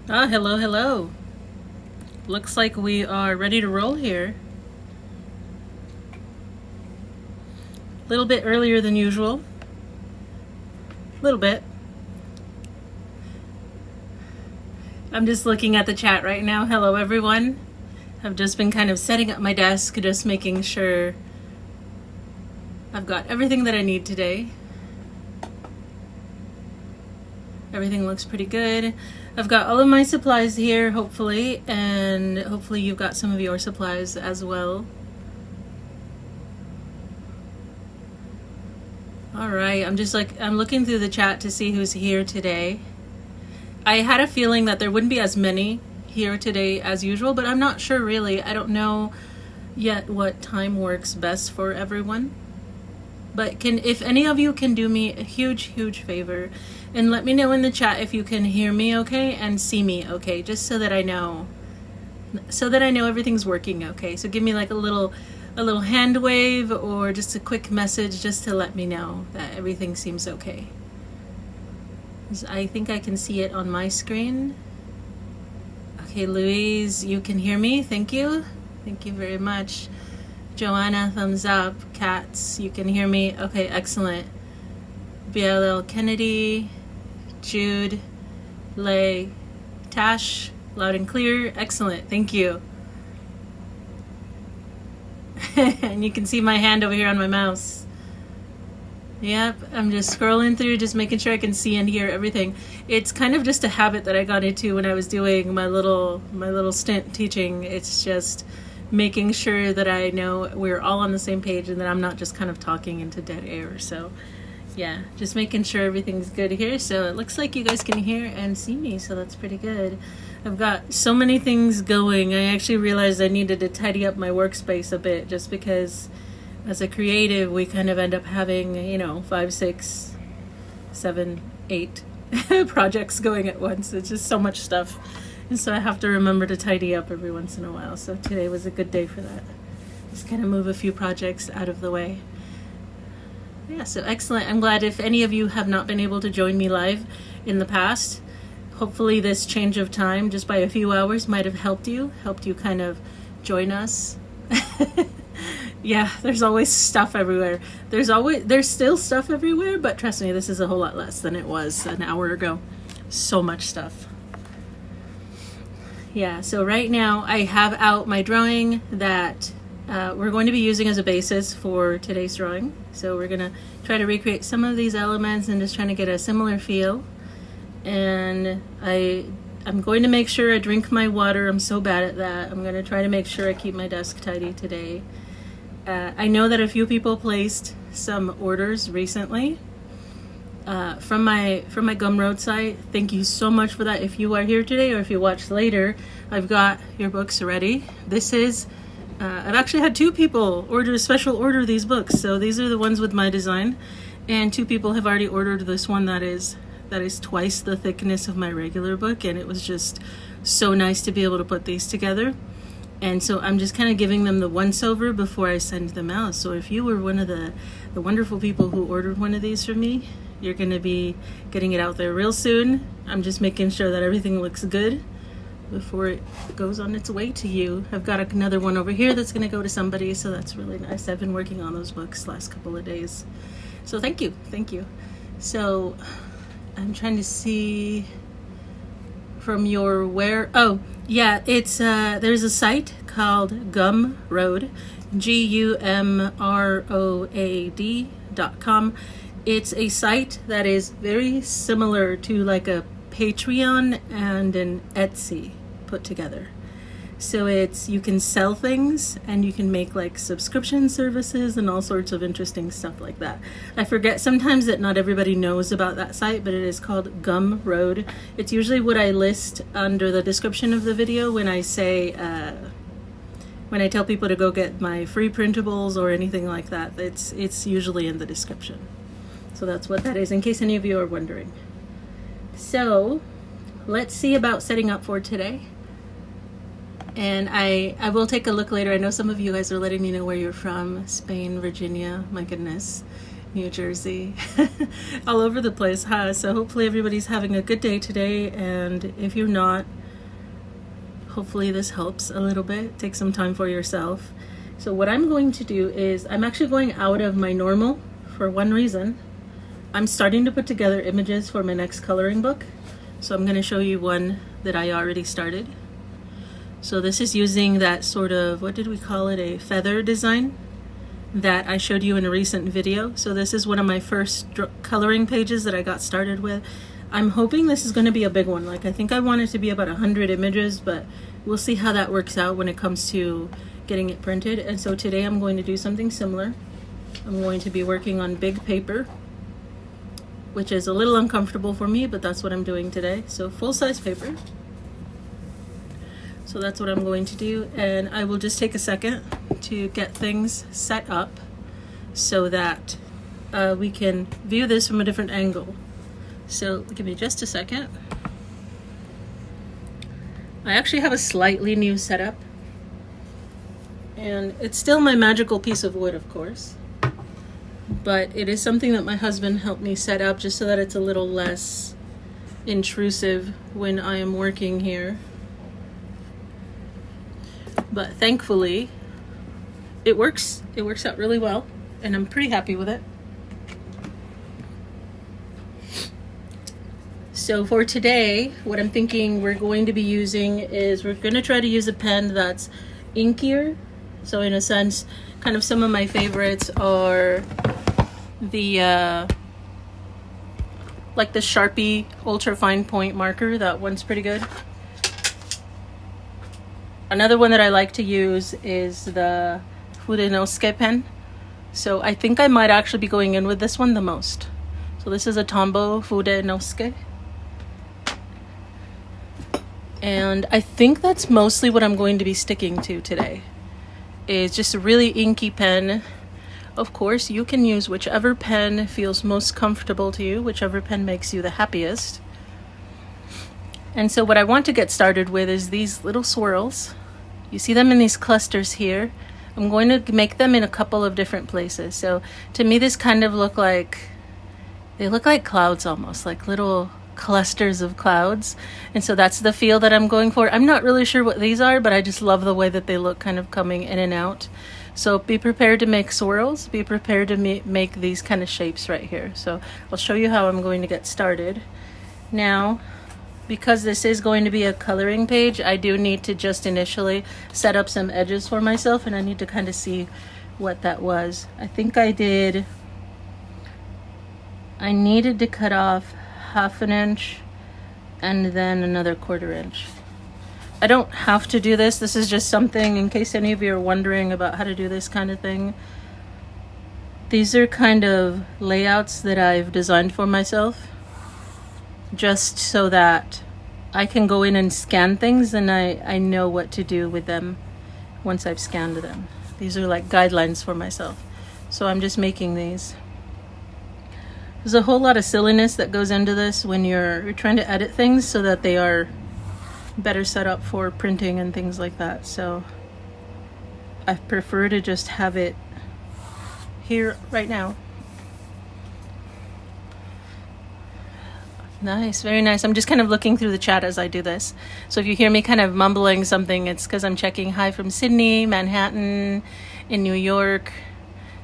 Ah, hello, hello. Looks like we are ready to roll here. A little bit earlier than usual. A little bit. I'm just looking at the chat right now. Hello, everyone. I've just been kind of setting up my desk, just making sure I've got everything that I need today. Everything looks pretty good. I've got all of my supplies here, hopefully, and hopefully you've got some of your supplies as well. All right, I'm looking through the chat to see who's here today. I had a feeling that there wouldn't be as many here today as usual, but I'm not sure really. I don't know yet what time works best for everyone. But if any of you can do me a huge favor and let me know in the chat if you can hear me okay and see me okay, just so that I know everything's working okay. So give me like a little hand wave or just a quick message just to let me know that everything seems okay. I think I can see it on my screen. Okay, Louise, you can hear me. Thank you. Thank you very much. Joanna, thumbs up. Cats, you can hear me. Okay, excellent. BLL Kennedy, Jude, Lay, Tash, loud and clear. Excellent. Thank you. And you can see my hand over here on my mouse. Yep, I'm just scrolling through, just making sure I can see and hear everything. It's kind of just a habit that I got into when I was doing my little stint teaching. It's just making sure that I know we're all on the same page and that I'm not just kind of talking into dead air. So yeah, just making sure everything's good here. So it looks like you guys can hear and see me, so that's pretty good. I've got so many things going. I actually realized I needed to tidy up my workspace a bit, just because as a creative we kind of end up having 5, 6, 7, 8 projects going at once. It's just so much stuff. And so I have to remember to tidy up every once in a while. So today was a good day for that. Just kind of move a few projects out of the way. Yeah, so excellent. I'm glad if any of you have not been able to join me live in the past, hopefully this change of time just by a few hours might have helped you kind of join us. Yeah, there's always stuff everywhere. There's still stuff everywhere, but trust me, this is a whole lot less than it was an hour ago. So much stuff. Yeah, so right now I have out my drawing that we're going to be using as a basis for today's drawing. So we're going to try to recreate some of these elements and just trying to get a similar feel. And I'm going to make sure I drink my water. I'm so bad at that. I'm going to try to make sure I keep my desk tidy today. I know that a few people placed some orders recently from my Gumroad site. Thank you so much for that. If you are here today or if you watch later, I've got your books ready. This is I've actually had 2 people special order these books. So these are the ones with my design, and 2 people have already ordered this one that is twice the thickness of my regular book, and it was just so nice to be able to put these together. And so I'm just kind of giving them the once over before I send them out. So if you were one of the wonderful people who ordered one of these from me, you're going to be getting it out there real soon. I'm just making sure that everything looks good before it goes on its way to you. I've got another one over here that's going to go to somebody, so that's really nice. I've been working on those books last couple of days. So thank you. So I'm trying to see from your where. Oh, yeah, it's there's a site called Gumroad, GUMROAD.com. It's a site that is very similar to like a Patreon and an Etsy put together. So you can sell things and you can make like subscription services and all sorts of interesting stuff like that. I forget sometimes that not everybody knows about that site, but it is called Gumroad. It's usually what I list under the description of the video when I say, when I tell people to go get my free printables or anything like that. It's usually in the description. So that's what that is, in case any of you are wondering. So let's see about setting up for today. And I will take a look later. I know some of you guys are letting me know where you're from. Spain, Virginia, my goodness. New Jersey. All over the place, huh? So hopefully everybody's having a good day today, and if you're not, hopefully this helps a little bit. Take some time for yourself. So what I'm going to do is I'm actually going out of my normal for one reason. I'm starting to put together images for my next coloring book. So I'm going to show you one that I already started. So this is using that sort of, what did we call it, a feather design that I showed you in a recent video. So this is one of my first coloring pages that I got started with. I'm hoping this is going to be a big one. Like, I think I want it to be about 100 images, but we'll see how that works out when it comes to getting it printed. And so today I'm going to do something similar. I'm going to be working on big paper, which is a little uncomfortable for me, but that's what I'm doing today. So full-size paper. So that's what I'm going to do, and I will just take a second to get things set up so that we can view this from a different angle. So give me just a second. I actually have a slightly new setup, and it's still my magical piece of wood, of course, but it is something that my husband helped me set up just so that it's a little less intrusive when I am working here. But thankfully it works out really well, and I'm pretty happy with it. So for today, what I'm thinking we're going to be using is we're going to try to use a pen that's inkier. So in a sense, kind of some of my favorites are the like the Sharpie ultra fine point marker. That one's pretty good. Another one that I like to use is the Fudenosque pen. So I think I might actually be going in with this one the most. So this is a Tombow Fudenosque. And I think that's mostly what I'm going to be sticking to today. It's just a really inky pen. Of course, you can use whichever pen feels most comfortable to you, whichever pen makes you the happiest. And so what I want to get started with is these little swirls. You see them in these clusters here. I'm going to make them in a couple of different places. So to me, this kind of look like clouds, almost like little clusters of clouds. And so that's the feel that I'm going for. I'm not really sure what these are, but I just love the way that they look, kind of coming in and out. So be prepared to make swirls. Be prepared to make these kind of shapes right here. So I'll show you how I'm going to get started. Now, because this is going to be a coloring page, I do need to just initially set up some edges for myself, and I need to kind of see what that was. I think I needed to cut off 1/2 inch and then another 1/4 inch. I don't have to do this. This is just something in case any of you are wondering about how to do this kind of thing. These are kind of layouts that I've designed for myself, just so that I can go in and scan things and I know what to do with them once I've scanned them. These are like guidelines for myself. So I'm just making these. There's a whole lot of silliness that goes into this when you're trying to edit things so that they are better set up for printing and things like that. So I prefer to just have it here right now. Nice, very nice. I'm just kind of looking through the chat as I do this. So if you hear me kind of mumbling something, it's because I'm checking hi from Sydney, Manhattan, in New York.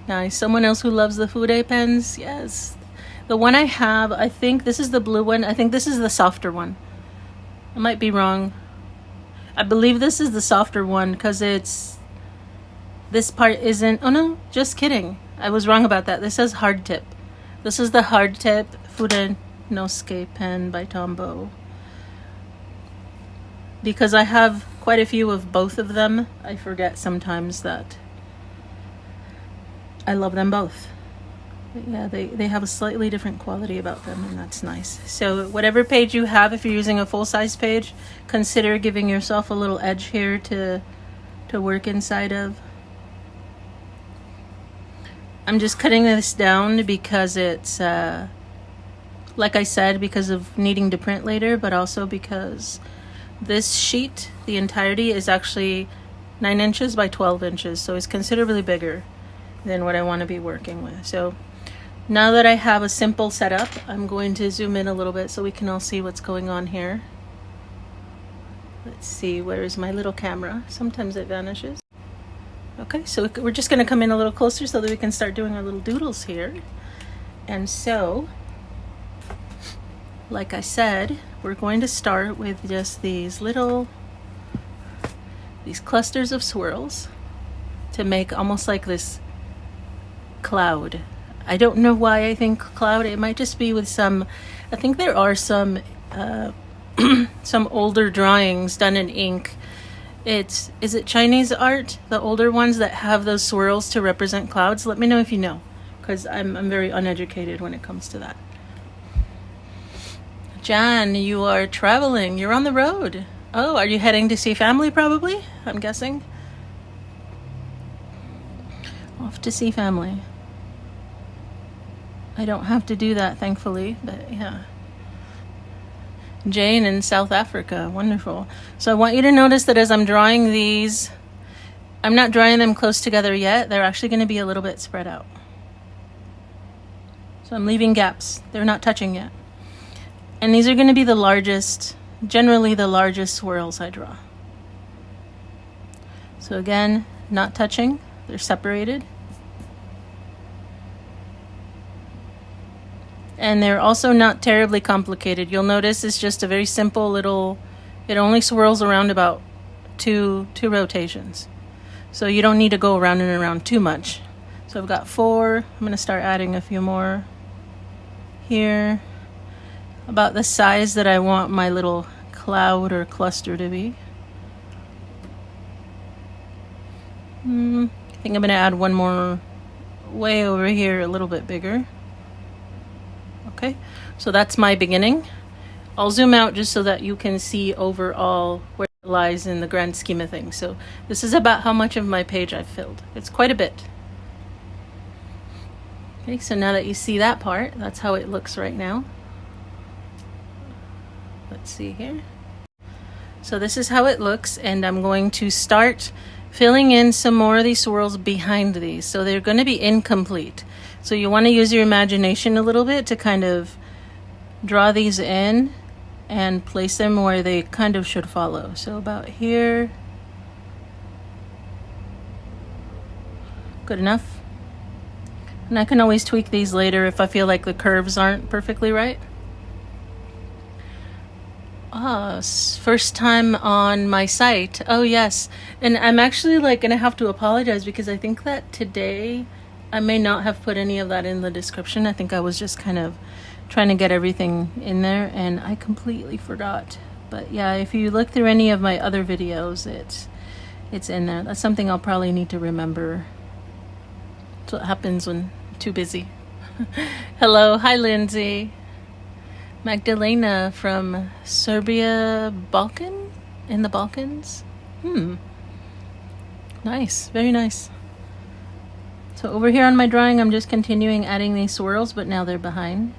Nice. Someone else who loves the Fude pens? Yes. The one I have, I think this is the blue one. I think this is the softer one. I might be wrong. I believe this is the softer one because this part isn't, oh no, just kidding. I was wrong about that. This says hard tip. This is the hard tip Fudenosque pen by Tombow. Because I have quite a few of both of them, I forget sometimes that I love them both. But yeah, they have a slightly different quality about them, and that's nice. So whatever page you have, if you're using a full-size page, consider giving yourself a little edge here to work inside of. I'm just cutting this down because it's, like I said, because of needing to print later, but also because this sheet, the entirety, is actually 9 inches by 12 inches. So it's considerably bigger than what I want to be working with. So Now that I have a simple setup, I'm going to zoom in a little bit so we can all see what's going on here. Let's see, where is my little camera? Sometimes it vanishes. Okay, so we're just going to come in a little closer so that we can start doing our little doodles here. And so, like I said, we're going to start with just these clusters of swirls to make almost like this cloud. I don't know why I think cloud. It might just be with some, I think there are some some older drawings done in ink. Is it Chinese art, the older ones that have those swirls to represent clouds? Let me know if you know, because I'm very uneducated when it comes to that. Jan, you are traveling. You're on the road. Oh, are you heading to see family probably? I'm guessing. Off to see family. I don't have to do that, thankfully, but yeah. Jane in South Africa, wonderful. So I want you to notice that as I'm drawing these, I'm not drawing them close together yet. They're actually going to be a little bit spread out. So I'm leaving gaps. They're not touching yet. And these are going to be the largest, generally the largest swirls I draw. So again, not touching. They're separated. And they're also not terribly complicated. You'll notice it's just a very simple little, it only swirls around about two rotations. So you don't need to go around and around too much. So I've got 4. I'm going to start adding a few more here. About the size that I want my little cloud or cluster to be. I think I'm going to add one more way over here, a little bit bigger. Okay, so that's my beginning. I'll zoom out just so that you can see overall where it lies in the grand scheme of things. So this is about how much of my page I've filled. It's quite a bit. Okay, so now that you see that part, that's how it looks right now. Let's see here. So this is how it looks, and I'm going to start filling in some more of these swirls behind these. So they're going to be incomplete. So you want to use your imagination a little bit to kind of draw these in and place them where they kind of should follow. So about here. Good enough. And I can always tweak these later if I feel like the curves aren't perfectly right. First time on my site. Oh yes. And I'm actually gonna have to apologize because I think that today I may not have put any of that in the description. I think I was just kind of trying to get everything in there and I completely forgot. But yeah, if you look through any of my other videos, it's in there. That's something I'll probably need to remember. That's what happens when I'm too busy. Hello, hi Lindsay. Magdalena from Serbia, in the Balkans. Nice, very nice. So over here on my drawing, I'm just continuing adding these swirls, but now they're behind.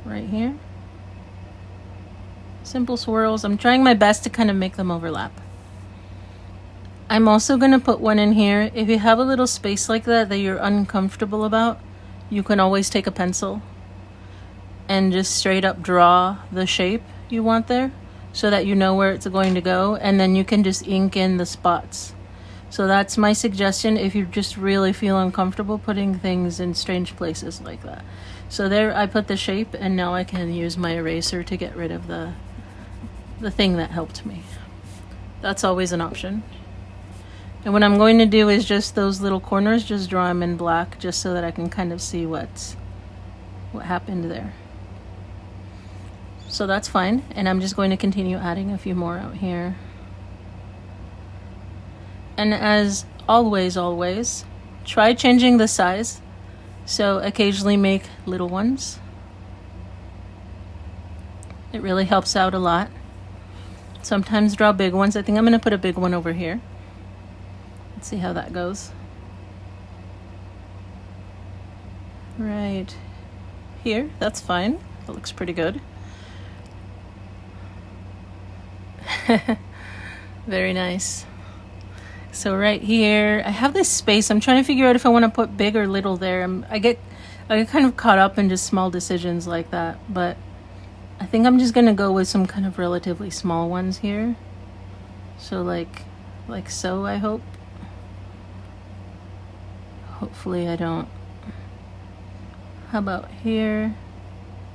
Right here. Simple swirls. I'm trying my best to kind of make them overlap. I'm also going to put one in here. If you have a little space like that you're uncomfortable about, you can always take a pencil and just straight up draw the shape you want there so that you know where it's going to go, and then you can just ink in the spots. So that's my suggestion if you just really feel uncomfortable putting things in strange places like that. So there I put the shape, and now I can use my eraser to get rid of the thing that helped me. That's always an option. And what I'm going to do is just those little corners, just draw them in black just so that I can kind of see what happened there. So that's fine, and I'm just going to continue adding a few more out here. And as always, try changing the size. So occasionally make little ones. It really helps out a lot. Sometimes draw big ones. I think I'm going to put a big one over here. Let's see how that goes. Right here, that's fine. That looks pretty good. Very nice. So right here, I have this space. I'm trying to figure out if I want to put big or little there. I get kind of caught up in just small decisions like that, but I think I'm just gonna go with some kind of relatively small ones here. So like so, I hope. Hopefully I don't. How about here?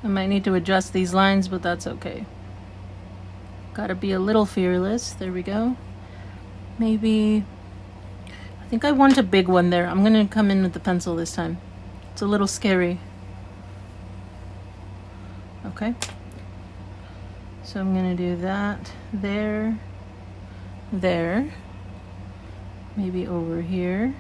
I might need to adjust these lines, but that's okay. Gotta be a little fearless. There we go. Maybe, I think I want a big one there. I'm gonna come in with the pencil this time. It's a little scary. Okay. So I'm gonna do that there, there, maybe over here.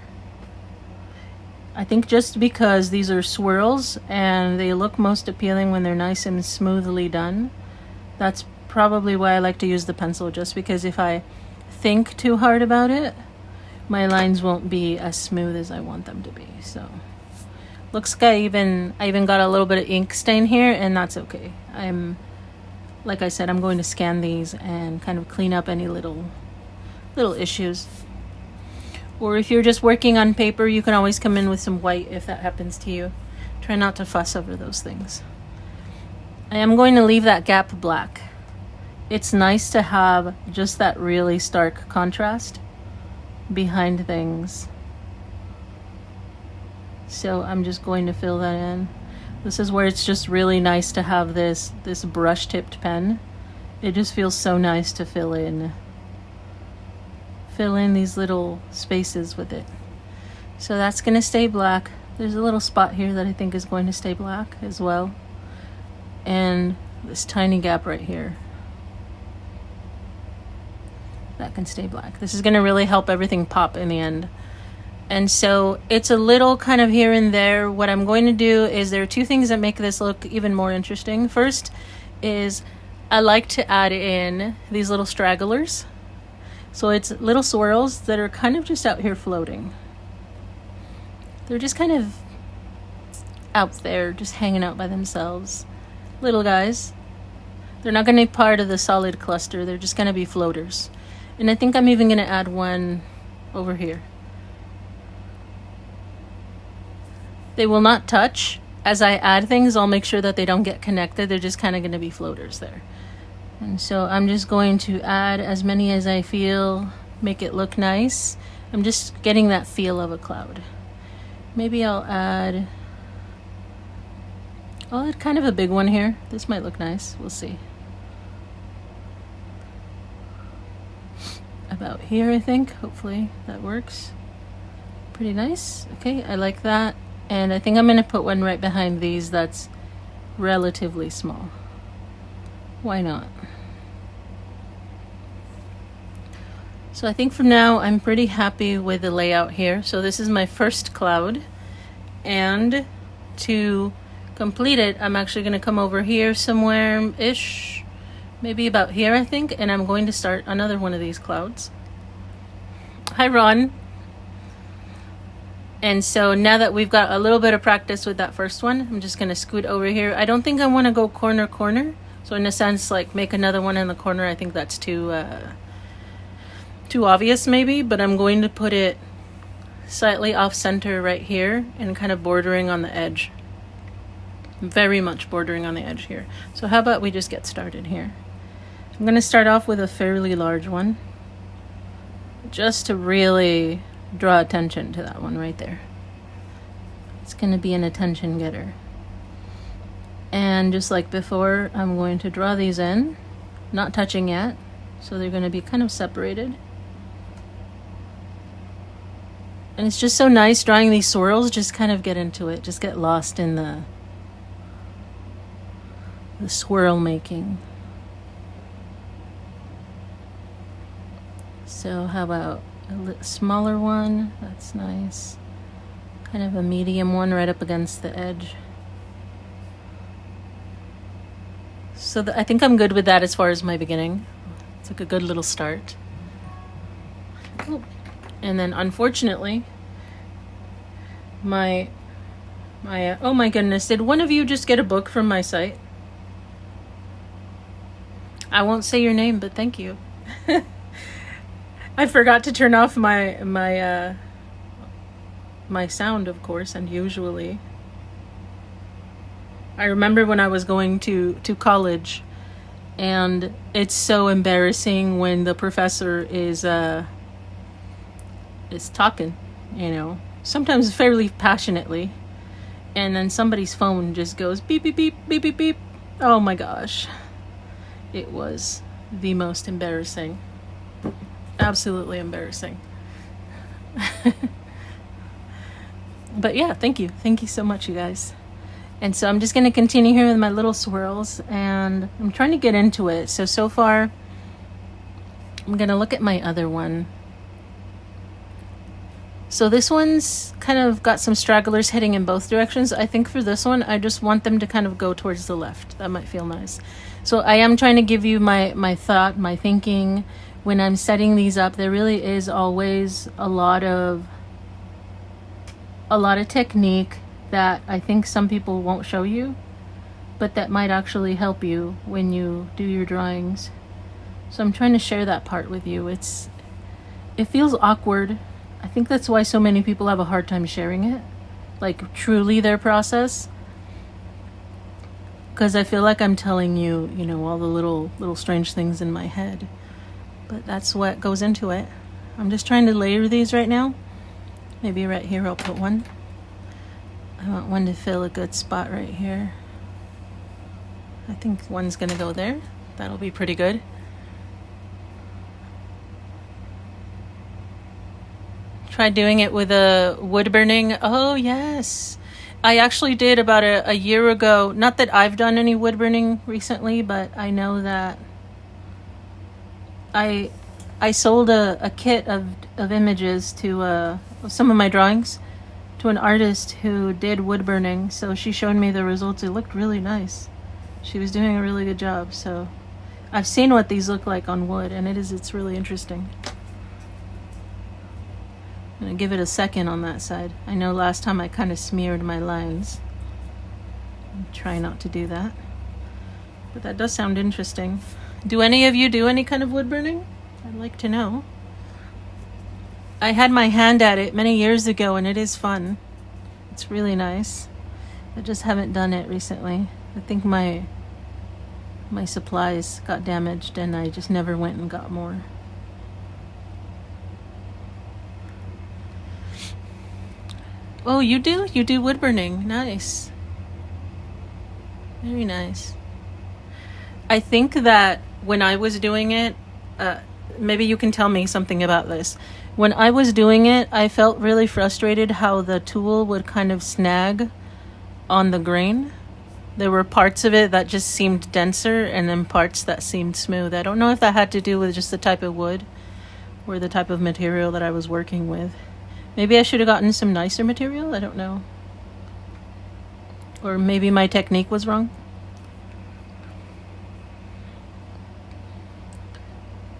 I think just because these are swirls and they look most appealing when they're nice and smoothly done, that's probably why I like to use the pencil, just because if I think too hard about it, my lines won't be as smooth as I want them to be. So looks like I even got a little bit of ink stain here, and that's okay. Like I said, I'm going to scan these and kind of clean up any little issues. Or if you're just working on paper, you can always come in with some white if that happens to you. Try not to fuss over those things. I am going to leave that gap black. It's nice to have just that really stark contrast behind things. So I'm just going to fill that in. This is where it's just really nice to have this brush tipped pen. It just feels so nice to fill in these little spaces with it. So that's going to stay black. There's a little spot here that I think is going to stay black as well. And this tiny gap right here, that can stay black. This is going to really help everything pop in the end. And so it's a little kind of here and there. What I'm going to do is, there are two things that make this look even more interesting. First is I like to add in these little stragglers. So it's little swirls that are kind of just out here floating. They're just kind of out there, just hanging out by themselves. Little guys. They're not going to be part of the solid cluster. They're just going to be floaters. And I think I'm even going to add one over here. They will not touch. As I add things, I'll make sure that they don't get connected. They're just kind of going to be floaters there. And so I'm just going to add as many as I feel, make it look nice. I'm just getting that feel of a cloud. Maybe I'll add kind of a big one here. This might look nice. We'll see. About here, I think. Hopefully that works. Pretty nice. Okay, I like that. And I think I'm going to put one right behind these that's relatively small. Why not? So I think for now I'm pretty happy with the layout here. So this is my first cloud, and to complete it I'm actually going to come over here somewhere ish, maybe about here I think, and I'm going to start another one of these clouds. Hi Ron. And so now that we've got a little bit of practice with that first one, I'm just going to scoot over here. I don't think I want to go corner corner. So in a sense, like make another one in the corner. I think that's too obvious maybe, but I'm going to put it slightly off center right here and kind of bordering on the edge. Very much bordering on the edge here. So how about we just get started here? I'm going to start off with a fairly large one, just to really draw attention to that one right there. It's going to be an attention getter. And just like before, I'm going to draw these in, not touching yet, so they're going to be kind of separated. And it's just so nice drawing these swirls. Just kind of get into it, just get lost in the swirl making. So how about a smaller one? That's nice. Kind of a medium one right up against the edge. So I think I'm good with that as far as my beginning. It's like a good little start. Ooh. And then unfortunately, my oh my goodness, did one of you just get a book from my site? I won't say your name, but thank you. I forgot to turn off my sound, of course, and usually I remember when I was going to college, and it's so embarrassing when the professor is talking, you know, sometimes fairly passionately, and then somebody's phone just goes beep beep beep beep beep beep. Oh my gosh. It was the most embarrassing. Absolutely embarrassing. But yeah, thank you. Thank you so much, you guys. And so I'm just going to continue here with my little swirls, and I'm trying to get into it. So far, I'm going to look at my other one. So this one's kind of got some stragglers heading in both directions. I think for this one, I just want them to kind of go towards the left. That might feel nice. So I am trying to give you my thought, my thinking. When I'm setting these up, there really is always a lot of technique that I think some people won't show you, but that might actually help you when you do your drawings. So I'm trying to share that part with you. It feels awkward. I think that's why so many people have a hard time sharing it, like truly their process. Because I feel like I'm telling you, you know, all the little strange things in my head. But that's what goes into it. I'm just trying to layer these right now. Maybe right here I'll put one. I want one to fill a good spot right here. I think one's gonna go there. That'll be pretty good. Try doing it with a wood burning. Oh yes. I actually did about a year ago. Not that I've done any wood burning recently, but I know that I sold a kit of images to some of my drawings to an artist who did wood burning. So she showed me the results. It looked really nice. She was doing a really good job. So I've seen what these look like on wood, and it's really interesting. I'm gonna give it a second on that side. I know last time I kind of smeared my lines. Try not to do that. But that does sound interesting. Do any of you do any kind of wood burning? I'd like to know. I had my hand at it many years ago, and it is fun. It's really nice. I just haven't done it recently. I think my supplies got damaged, and I just never went and got more. Oh, you do? You do wood burning. Nice. Very nice. I think that when I was doing it, maybe you can tell me something about this. When I was doing it, I felt really frustrated how the tool would kind of snag on the grain. There were parts of it that just seemed denser, and then parts that seemed smooth. I don't know if that had to do with just the type of wood or the type of material that I was working with. Maybe I should have gotten some nicer material. I don't know. Or maybe my technique was wrong.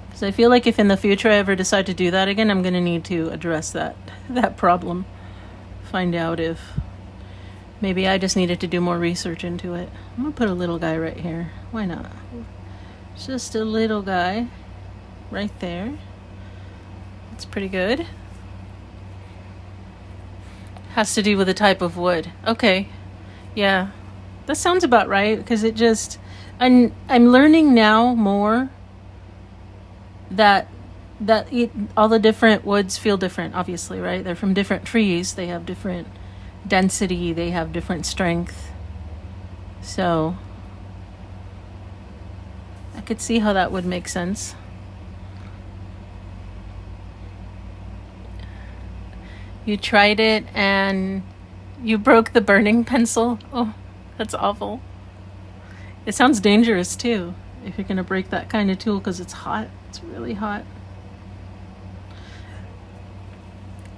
Because I feel like if in the future I ever decide to do that again, I'm going to need to address that problem. Find out if maybe I just needed to do more research into it. I'm going to put a little guy right here. Why not? Just a little guy right there. That's pretty good. Has to do with the type of wood. Okay. Yeah. That sounds about right, because it just... I'm learning now more that all the different woods feel different, obviously, right? They're from different trees. They have different density. They have different strength. So I could see how that would make sense. You tried it and you broke the burning pencil. Oh, that's awful. It sounds dangerous too, if you're gonna break that kind of tool, because it's hot. It's really hot.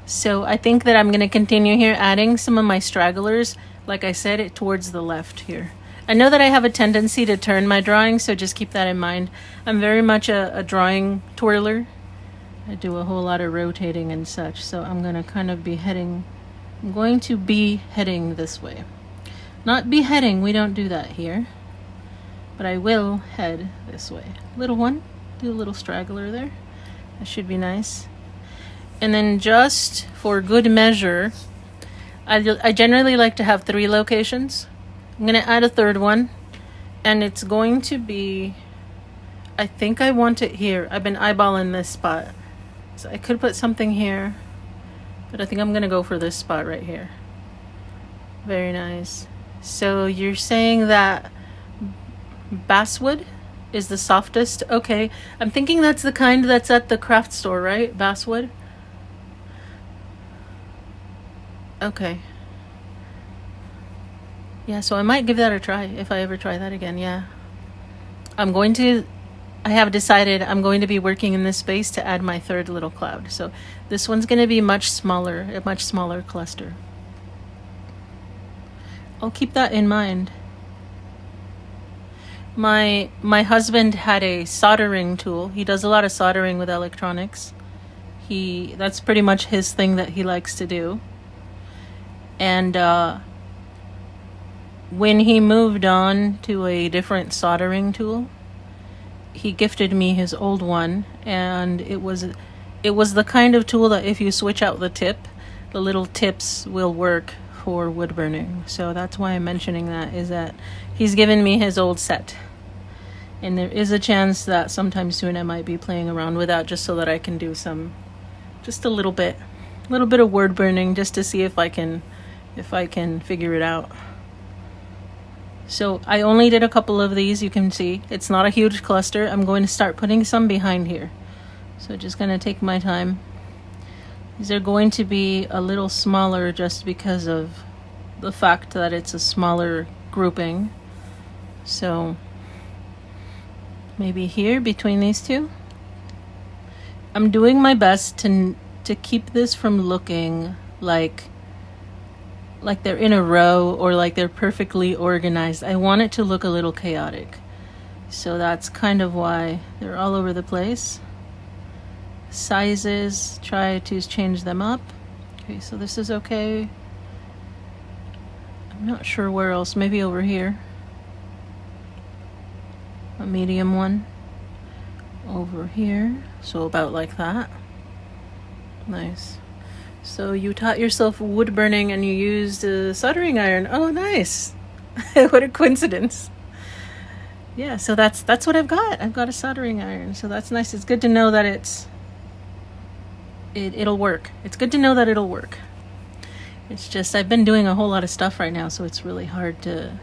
So I think that I'm gonna continue here adding some of my stragglers, like I said, it towards the left here. I know that I have a tendency to turn my drawing, so just keep that in mind. I'm very much a drawing twirler. I do a whole lot of rotating and such, so I'm going to kind of be heading, I'm going to be heading this way. Not beheading, we don't do that here, but I will head this way. Little one, do a little straggler there. That should be nice. And then just for good measure, I generally like to have 3 locations. I'm gonna add a third one, and it's going to be, I think I want it here. I've been eyeballing this spot. So I could put something here, but I think I'm gonna go for this spot right here. Very nice. So you're saying that basswood is the softest? Okay, I'm thinking that's the kind that's at the craft store, right? Basswood? Okay. Yeah, so I might give that a try if I ever try that again, yeah. I have decided I'm going to be working in this space to add my third little cloud. So this one's going to be much smaller, a much smaller cluster. I'll keep that in mind. My husband had a soldering tool. He does a lot of soldering with electronics. That's pretty much his thing that he likes to do. And when he moved on to a different soldering tool, he gifted me his old one, and it was the kind of tool that if you switch out the tip, the little tips will work for wood burning. So that's why I'm mentioning that, is that he's given me his old set. And there is a chance that sometime soon I might be playing around with that, just so that I can do just a little bit of wood burning, just to see if I can figure it out. So I only did a couple of these. You can see it's not a huge cluster. I'm going to start putting some behind here. So just going to take my time. These are going to be a little smaller just because of the fact that it's a smaller grouping. So maybe here between these two. I'm doing my best to keep this from looking like they're in a row or like they're perfectly organized. I want it to look a little chaotic. So that's kind of why they're all over the place. Sizes, try to change them up. Okay, so this is okay. I'm not sure where else, maybe over here. A medium one. Over here, so about like that. Nice. So you taught yourself wood burning and you used a soldering iron. Oh, nice. What a coincidence. Yeah, so that's what I've got. I've got a soldering iron. So that's nice. It's good to know that it'll work. It's good to know that it'll work. It's just I've been doing a whole lot of stuff right now, so it's really hard to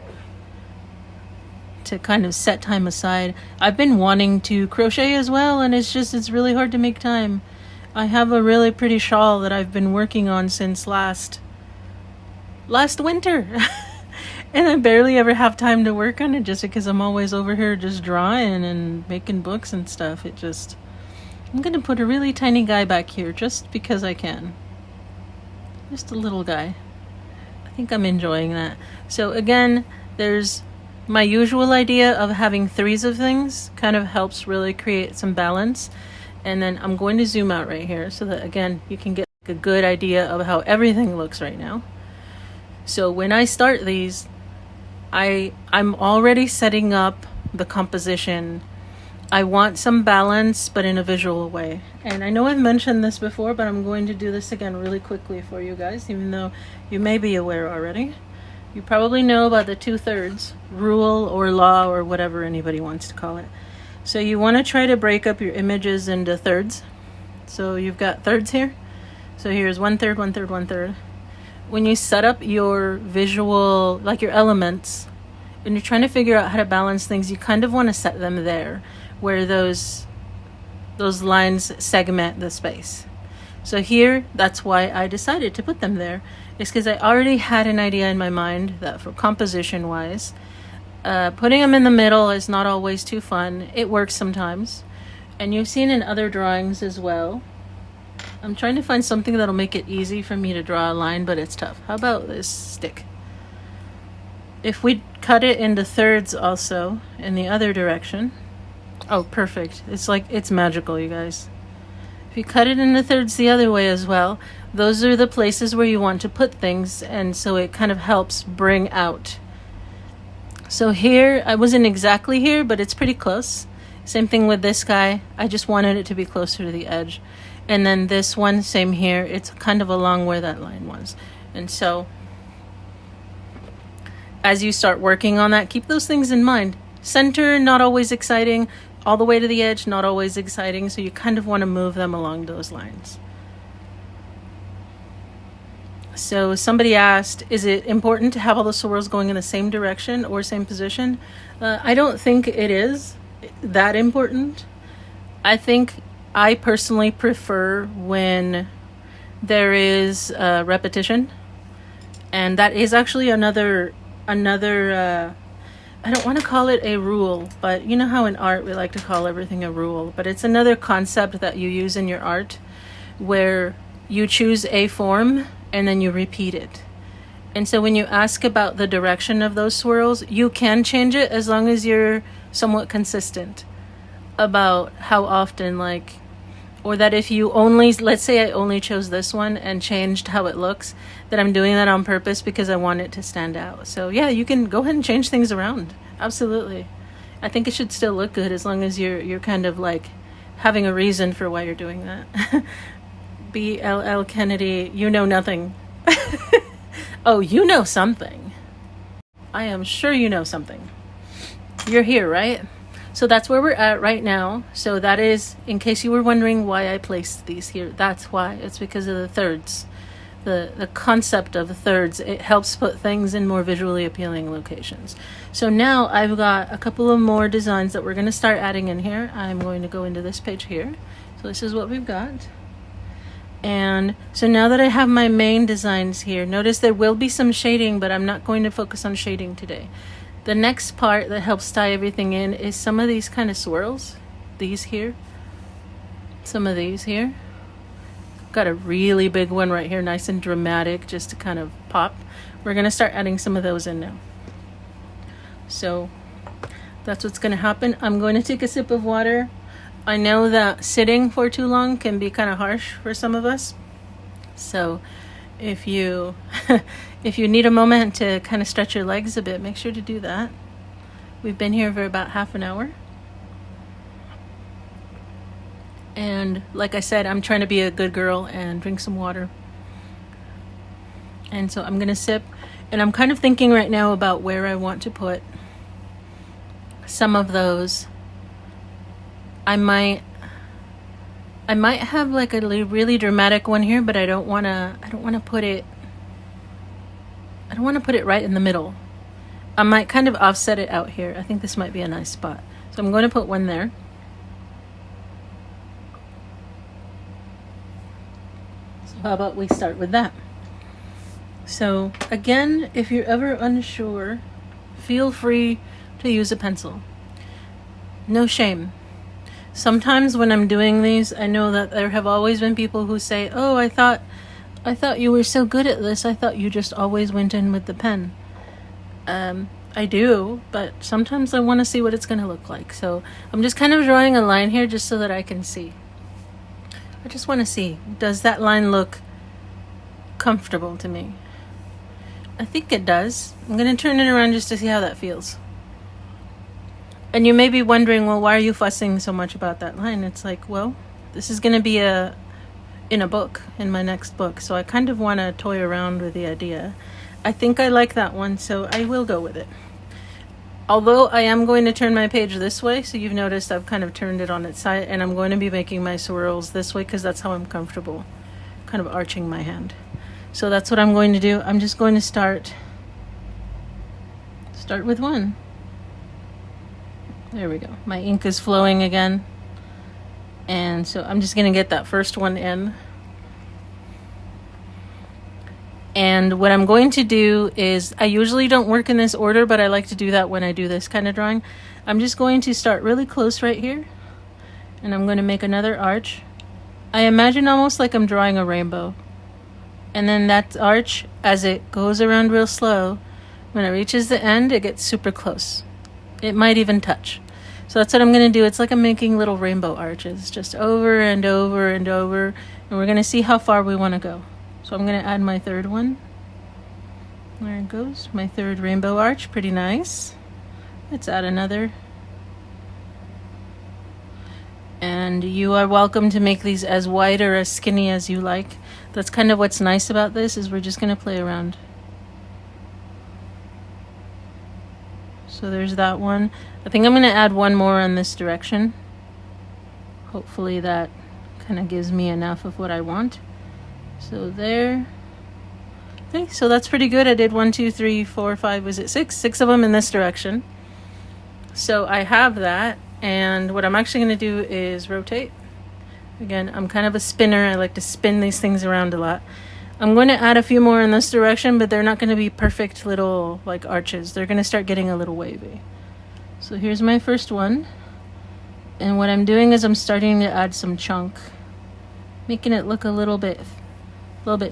kind of set time aside. I've been wanting to crochet as well, and it's really hard to make time. I have a really pretty shawl that I've been working on since last winter. And I barely ever have time to work on it just because I'm always over here just drawing and making books and stuff. I'm going to put a really tiny guy back here just because I can. Just a little guy. I think I'm enjoying that. So again, there's my usual idea of having threes of things kind of helps really create some balance. And then I'm going to zoom out right here so that, again, you can get a good idea of how everything looks right now. So when I start these, I'm already setting up the composition. I want some balance, but in a visual way. And I know I've mentioned this before, but I'm going to do this again really quickly for you guys, even though you may be aware already. You probably know about the 2/3 rule or law or whatever anybody wants to call it. So you want to try to break up your images into thirds. So you've got thirds here. So here's 1/3, 1/3, 1/3. When you set up your visual, like your elements, and you're trying to figure out how to balance things, you kind of want to set them there where those lines segment the space. So here, that's why I decided to put them there. It's because I already had an idea in my mind that for composition wise, putting them in the middle is not always too fun. It works sometimes. And you've seen in other drawings as well. I'm trying to find something that'll make it easy for me to draw a line, but it's tough. How about this stick? If we cut it into thirds also in the other direction. Oh, perfect. It's magical, you guys. If you cut it into thirds the other way as well, those are the places where you want to put things, and so it kind of helps bring out. So here, I wasn't exactly here, but it's pretty close. Same thing with this guy. I just wanted it to be closer to the edge. And then this one, same here. It's kind of along where that line was. And so as you start working on that, keep those things in mind. Center, not always exciting. All the way to the edge, not always exciting. So you kind of want to move them along those lines. So somebody asked, is it important to have all the swirls going in the same direction or same position? I don't think it is that important. I personally prefer when there is repetition. And that is actually another I don't want to call it a rule, but you know how in art we like to call everything a rule, but it's another concept that you use in your art where you choose a form and then you repeat it. And so when you ask about the direction of those swirls, you can change it as long as you're somewhat consistent about how often, like, or that if you only, let's say I only chose this one and changed how it looks, that I'm doing that on purpose because I want it to stand out. So yeah, you can go ahead and change things around. Absolutely. I think it should still look good as long as you're kind of like having a reason for why you're doing that. BLL Kennedy, you know nothing. Oh, you know something. I am sure you know something. You're here, right? So that's where we're at right now. So that is, in case you were wondering why I placed these here, that's why. It's because of the thirds. The concept of the thirds, it helps put things in more visually appealing locations. So now I've got a couple of more designs that we're going to start adding in here. I'm going to go into this page here. So this is what we've got. And so now that I have my main designs here, notice there will be some shading, but I'm not going to focus on shading today. The next part that helps tie everything in is some of these kind of swirls. These here. Some of these here. Got a really big one right here, nice and dramatic, just to kind of pop. We're going to start adding some of those in now. So that's what's going to happen. I'm going to take a sip of water. I know that sitting for too long can be kind of harsh for some of us. So if you if you need a moment to kind of stretch your legs a bit, make sure to do that. We've been here for about half an hour. And like I said, I'm trying to be a good girl and drink some water. And so I'm going to sip. And I'm kind of thinking right now about where I want to put some of those. I might have like a really dramatic one here, but I don't want to put it right in the middle. I might kind of offset it out here. I think this might be a nice spot. So I'm going to put one there. So how about we start with that? So again, if you're ever unsure, feel free to use a pencil. No shame. Sometimes when I'm doing these, I know that there have always been people who say, "Oh, I thought you were so good at this. I thought you just always went in with the pen." I do, but sometimes I want to see what it's going to look like. So I'm just kind of drawing a line here just so that I can see. I just want to see, does that line look comfortable to me? I think it does. I'm going to turn it around just to see how that feels. And you may be wondering, well, why are you fussing so much about that line? It's like, well, this is going to be in a book, in my next book. So I kind of want to toy around with the idea. I think I like that one, so I will go with it. Although I am going to turn my page this way, so you've noticed I've kind of turned it on its side, and I'm going to be making my swirls this way because that's how I'm comfortable, kind of arching my hand. So that's what I'm going to do. I'm just going to start with one. There we go. My ink is flowing again. And so I'm just going to get that first one in. And what I'm going to do is, I usually don't work in this order, but I like to do that when I do this kind of drawing. I'm just going to start really close right here. And I'm going to make another arch. I imagine almost like I'm drawing a rainbow. And then that arch, as it goes around real slow, when it reaches the end, it gets super close. It might even touch. So that's what I'm going to do. It's like I'm making little rainbow arches, just over and over and over. And we're going to see how far we want to go. So I'm going to add my third one. There it goes. My third rainbow arch. Pretty nice. Let's add another. And you are welcome to make these as wide or as skinny as you like. That's kind of what's nice about this, is we're just going to play around. So there's that one. I think I'm going to add one more in this direction. Hopefully that kind of gives me enough of what I want. So there. Okay, so that's pretty good. I did 1, 2, 3, 4, 5, was it 6? 6 of them in this direction. So I have that, and what I'm actually going to do is rotate. Again, I'm kind of a spinner. I like to spin these things around a lot. I'm going to add a few more in this direction, but they're not going to be perfect little like arches. They're going to start getting a little wavy. So here's my first one. And what I'm doing is I'm starting to add some chunk, making it look a little bit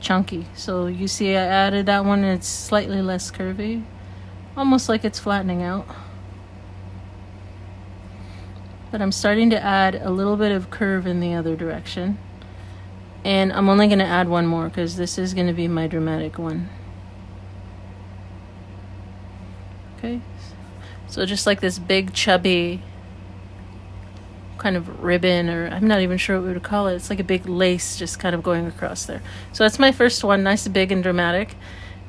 chunky. So you see I added that one and it's slightly less curvy, almost like it's flattening out. But I'm starting to add a little bit of curve in the other direction. And I'm only going to add one more because this is going to be my dramatic one. Okay, so just like this big chubby kind of ribbon, or I'm not even sure what we would call it. It's like a big lace just kind of going across there. So that's my first one, nice, big, and dramatic.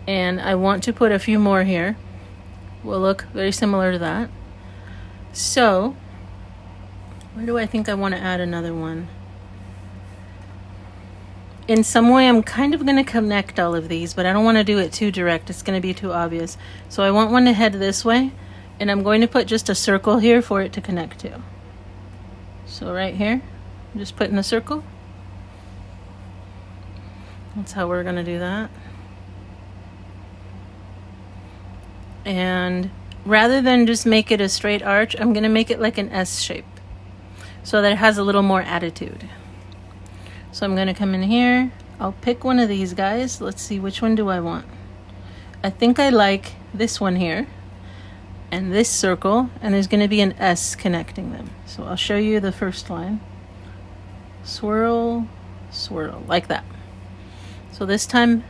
And I want to put a few more here. Will look very similar to that. So where do I think I want to add another one? In some way, I'm kind of going to connect all of these, but I don't want to do it too direct. It's going to be too obvious. So I want one to head this way, and I'm going to put just a circle here for it to connect to. So right here, I'm just putting a circle. That's how we're going to do that. And rather than just make it a straight arch, I'm going to make it like an S shape so that it has a little more attitude. So I'm going to come in here. I'll pick one of these guys. Let's see, which one do I want? I think I like this one here and this circle, and there's going to be an S connecting them. So I'll show you the first line. Swirl, swirl, like that. So this time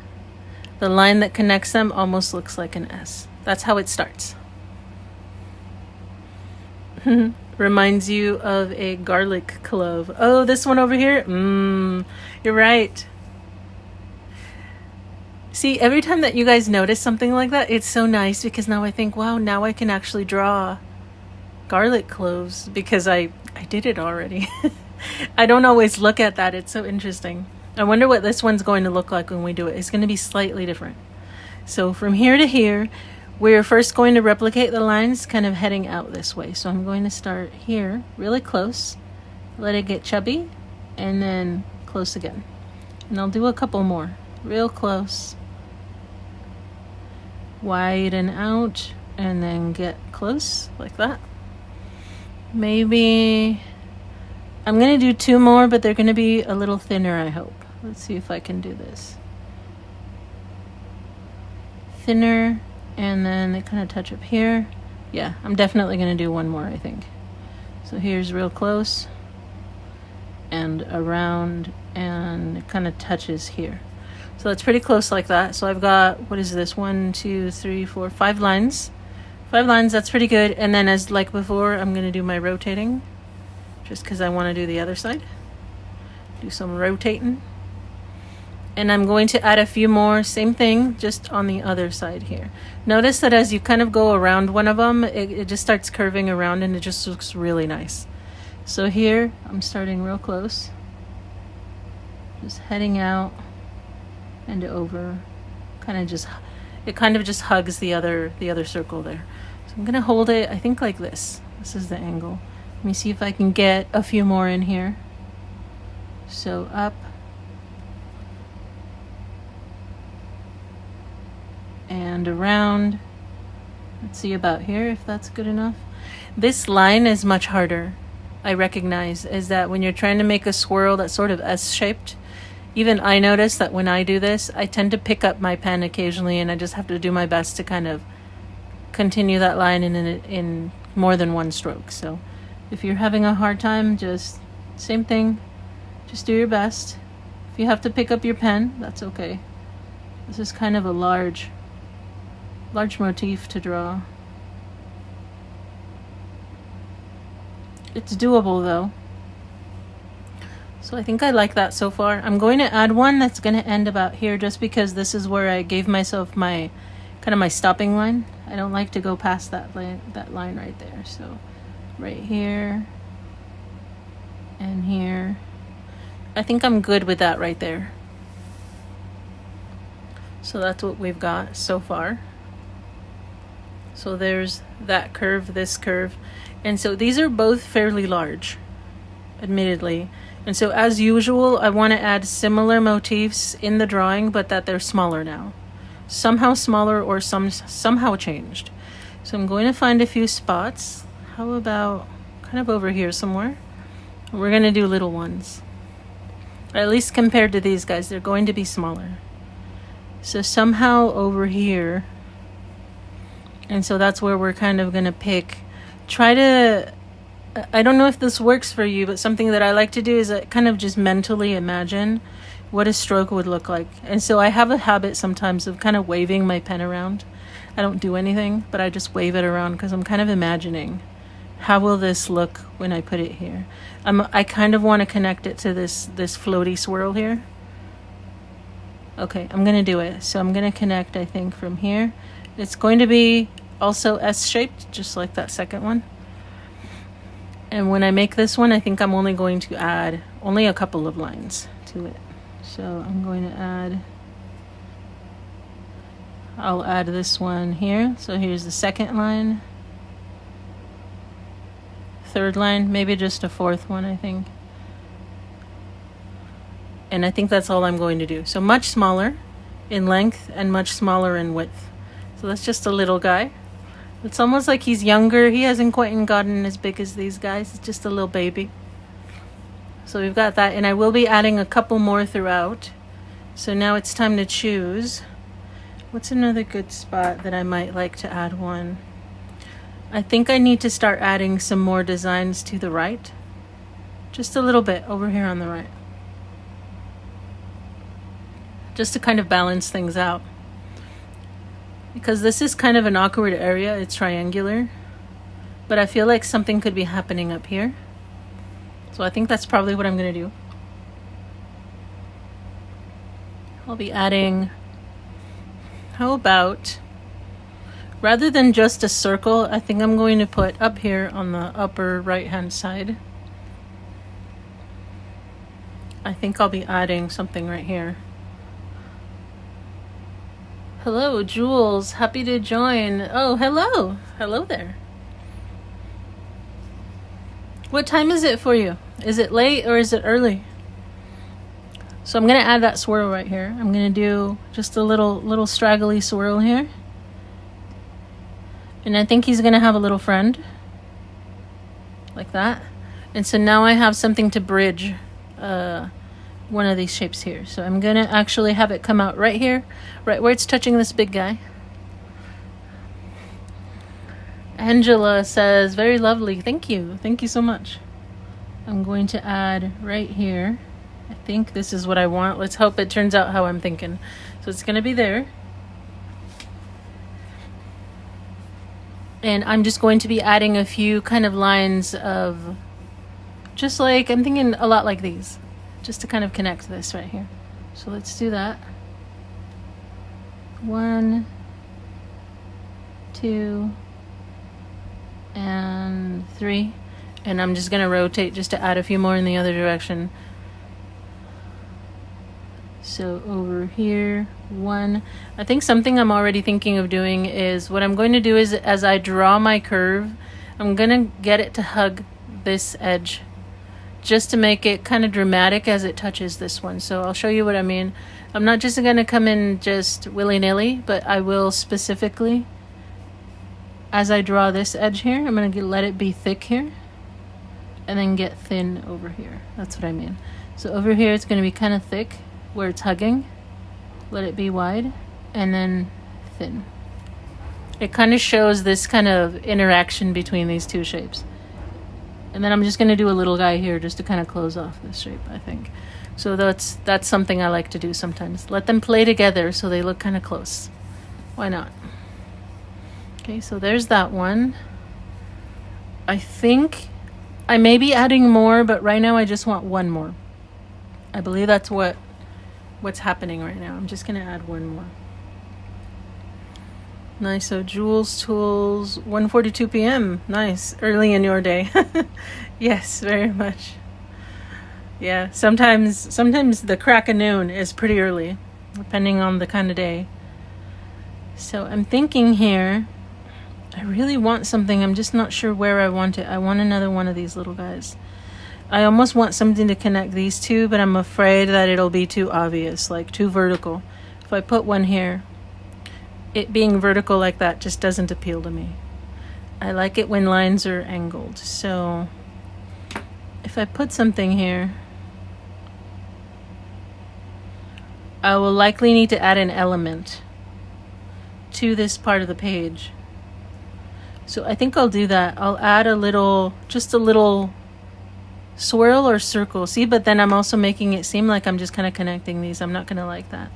the line that connects them almost looks like an S. That's how it starts. Reminds you of a garlic clove. Oh, this one over here? You're right. See, every time that you guys notice something like that, it's so nice because now I think, wow, now I can actually draw garlic cloves because I did it already. I don't always look at that. It's so interesting. I wonder what this one's going to look like when we do it. It's going to be slightly different. So from here to here, we're first going to replicate the lines kind of heading out this way. So I'm going to start here really close, let it get chubby, and then close again. And I'll do a couple more. Real close, widen out, and then get close like that. Maybe I'm going to do 2 more, but they're going to be a little thinner, I hope. Let's see if I can do this. Thinner. And then they kind of touch up here. Yeah, I'm definitely going to do one more, I think. So here's real close and around, and it kind of touches here. So it's pretty close like that. So I've got, what is this? 1, 2, 3, 4, 5 lines. 5 lines, that's pretty good. And then as like before, I'm going to do my rotating just because I want to do the other side. Do some rotating. And I'm going to add a few more, same thing, just on the other side here. Notice that as you kind of go around one of them, it just starts curving around and it just looks really nice. So here, I'm starting real close. Just heading out and over. It kind of just hugs the other circle there. So I'm going to hold it, I think like this. This is the angle. Let me see if I can get a few more in here. So up. And around. Let's see about here if that's good enough. This line is much harder, I recognize, is that when you're trying to make a swirl that's sort of S-shaped, even I notice that when I do this, I tend to pick up my pen occasionally and I just have to do my best to kind of continue that line in more than one stroke. So if you're having a hard time, just same thing, just do your best. If you have to pick up your pen, that's okay. This is kind of a large motif to draw. It's doable though. So I think I like that so far. I'm going to add one that's going to end about here just because this is where I gave myself my kind of my stopping line. I don't like to go past that line right there. So right here and here. I think I'm good with that right there. So that's what we've got so far. So there's that curve, this curve. And so these are both fairly large, admittedly. And so as usual, I want to add similar motifs in the drawing, but that they're smaller now. Somehow smaller or somehow changed. So I'm going to find a few spots. How about kind of over here somewhere? We're going to do little ones. At least compared to these guys, they're going to be smaller. So somehow over here, and so that's where we're kind of going to pick. Try to, I don't know if this works for you, but something that I like to do is kind of just mentally imagine what a stroke would look like. And so I have a habit sometimes of kind of waving my pen around. I don't do anything, but I just wave it around because I'm kind of imagining how will this look when I put it here. I kind of want to connect it to this floaty swirl here. Okay, I'm going to do it. So I'm going to connect, I think, from here. It's going to be also S-shaped, just like that second one. And when I make this one, I think I'm only going to add only a couple of lines to it. So I'm going to add, I'll add this one here. So here's the second line. Third line, maybe just a fourth one, I think. And I think that's all I'm going to do. So much smaller in length and much smaller in width. So that's just a little guy. It's almost like he's younger. He hasn't quite gotten as big as these guys. It's just a little baby. So we've got that. And I will be adding a couple more throughout. So now it's time to choose. What's another good spot that I might like to add one? I think I need to start adding some more designs to the right. Just a little bit over here on the right. Just to kind of balance things out. Because this is kind of an awkward area. It's triangular. But I feel like something could be happening up here. So I think that's probably what I'm going to do. I'll be adding, how about, rather than just a circle, I think I'm going to put up here on the upper right hand side. I think I'll be adding something right here. Hello, Jules. Happy to join. Oh, hello. Hello there. What time is it for you? Is it late or is it early? So I'm going to add that swirl right here. I'm going to do just a little straggly swirl here. And I think he's going to have a little friend. Like that. And so now I have something to bridge one of these shapes here. So I'm going to actually have it come out right here, right where it's touching this big guy. Angela says, very lovely. Thank you. Thank you so much. I'm going to add right here. I think this is what I want. Let's hope it turns out how I'm thinking. So it's going to be there. And I'm just going to be adding a few kind of lines of, just like, I'm thinking a lot like these. Just to kind of connect this right here. So let's do that. 1, 2, and 3. And I'm just going to rotate just to add a few more in the other direction. So over here, 1. I think something I'm already thinking of doing is, what I'm going to do is, as I draw my curve, I'm going to get it to hug this edge, just to make it kind of dramatic as it touches this one. So I'll show you what I mean. I'm not just going to come in just willy-nilly, but I will specifically, as I draw this edge here, I'm going to let it be thick here, and then get thin over here. That's what I mean. So over here it's going to be kind of thick, where it's hugging. Let it be wide, and then thin. It kind of shows this kind of interaction between these two shapes. And then I'm just going to do a little guy here just to kind of close off this shape, I think. So that's something I like to do sometimes. Let them play together so they look kind of close. Why not? Okay, so there's that one. I think I may be adding more, but right now I just want one more. I believe that's what's happening right now. I'm just going to add one more. Nice. So Jules Tools, 1:42 p.m. Nice. Early in your day. Yes, very much. Yeah, sometimes the crack of noon is pretty early, depending on the kind of day. So I'm thinking here, I really want something. I'm just not sure where I want it. I want another one of these little guys. I almost want something to connect these two, but I'm afraid that it'll be too obvious, like too vertical. If I put one here, it being vertical like that just doesn't appeal to me. I like it when lines are angled. So if I put something here, I will likely need to add an element to this part of the page. So I think I'll do that. I'll add just a little swirl or circle. See, but then I'm also making it seem like I'm just kind of connecting these. I'm not going to like that.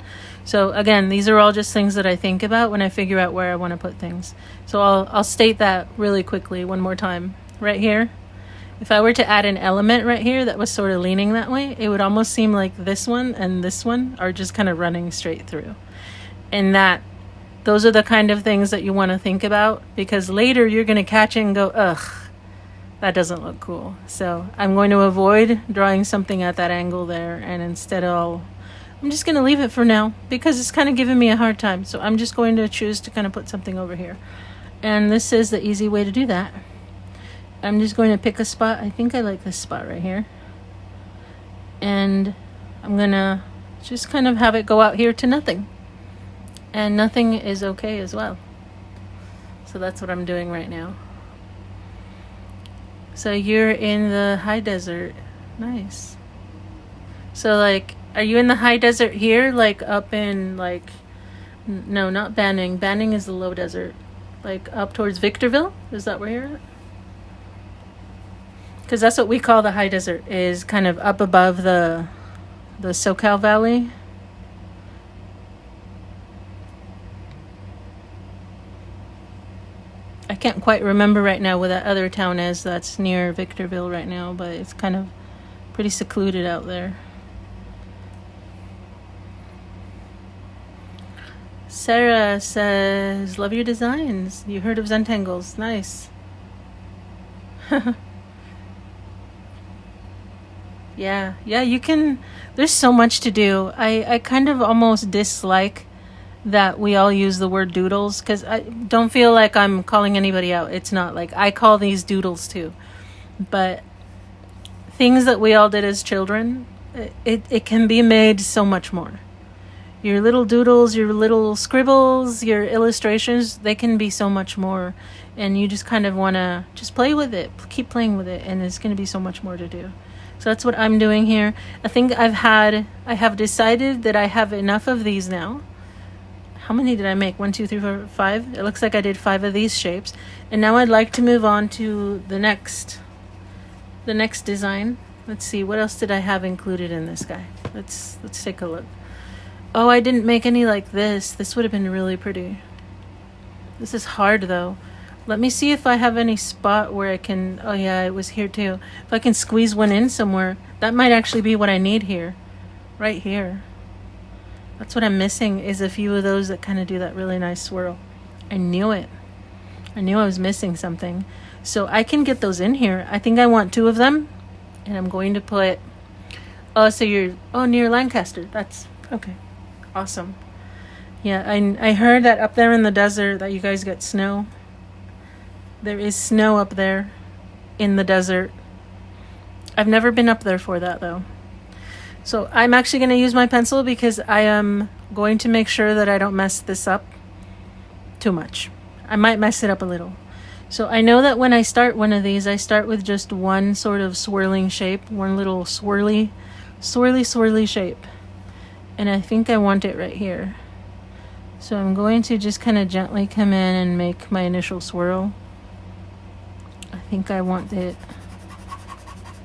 So again, these are all just things that I think about when I figure out where I want to put things. So I'll state that really quickly one more time. Right here, if I were to add an element right here that was sort of leaning that way, it would almost seem like this one and this one are just kind of running straight through. And those are the kind of things that you want to think about, because later you're going to catch it and go, ugh, that doesn't look cool. So I'm going to avoid drawing something at that angle there, and instead I'm just going to leave it for now because it's kind of giving me a hard time. So I'm just going to choose to kind of put something over here. And this is the easy way to do that. I'm just going to pick a spot. I think I like this spot right here. And I'm going to just kind of have it go out here to nothing. And nothing is okay as well. So that's what I'm doing right now. So you're in the high desert. Nice. So like, are you in the high desert here? Like up in like, no, not Banning. Banning is the low desert. Like up towards Victorville? Is that where you're at? Because that's what we call the high desert, is kind of up above the SoCal Valley. I can't quite remember right now where that other town is that's near Victorville right now, but it's kind of pretty secluded out there. Sarah says, love your designs. You heard of Zentangles. Nice. Yeah, you can. There's so much to do. I kind of almost dislike that we all use the word doodles, because I don't feel like I'm calling anybody out. It's not like I call these doodles too. But things that we all did as children, it can be made so much more. Your little doodles, your little scribbles, your illustrations, they can be so much more. And you just kind of want to just play with it, keep playing with it, and it's going to be so much more to do. So that's what I'm doing here. I think I have decided that I have enough of these now. How many did I make? 1, 2, 3, 4, 5. It looks like I did 5 of these shapes. And now I'd like to move on to the next design. Let's see, what else did I have included in this guy? Let's take a look. Oh, I didn't make any like this. This would have been really pretty. This is hard though. Let me see if I have any spot where I can, oh yeah, it was here too. If I can squeeze one in somewhere, that might actually be what I need here. Right here. That's what I'm missing, is a few of those that kind of do that really nice swirl. I knew it. I knew I was missing something. So I can get those in here. I think I want 2 of them. And I'm going to put, oh, so you're, oh, near Lancaster. That's, okay. Awesome. Yeah, I heard that up there in the desert that you guys get snow. There is snow up there in the desert. I've never been up there for that though. So I'm actually going to use my pencil because I am going to make sure that I don't mess this up too much. I might mess it up a little. So I know that when I start one of these, I start with just one sort of swirling shape, one little swirly shape. And I think I want it right here. So I'm going to just kind of gently come in and make my initial swirl. I think I want it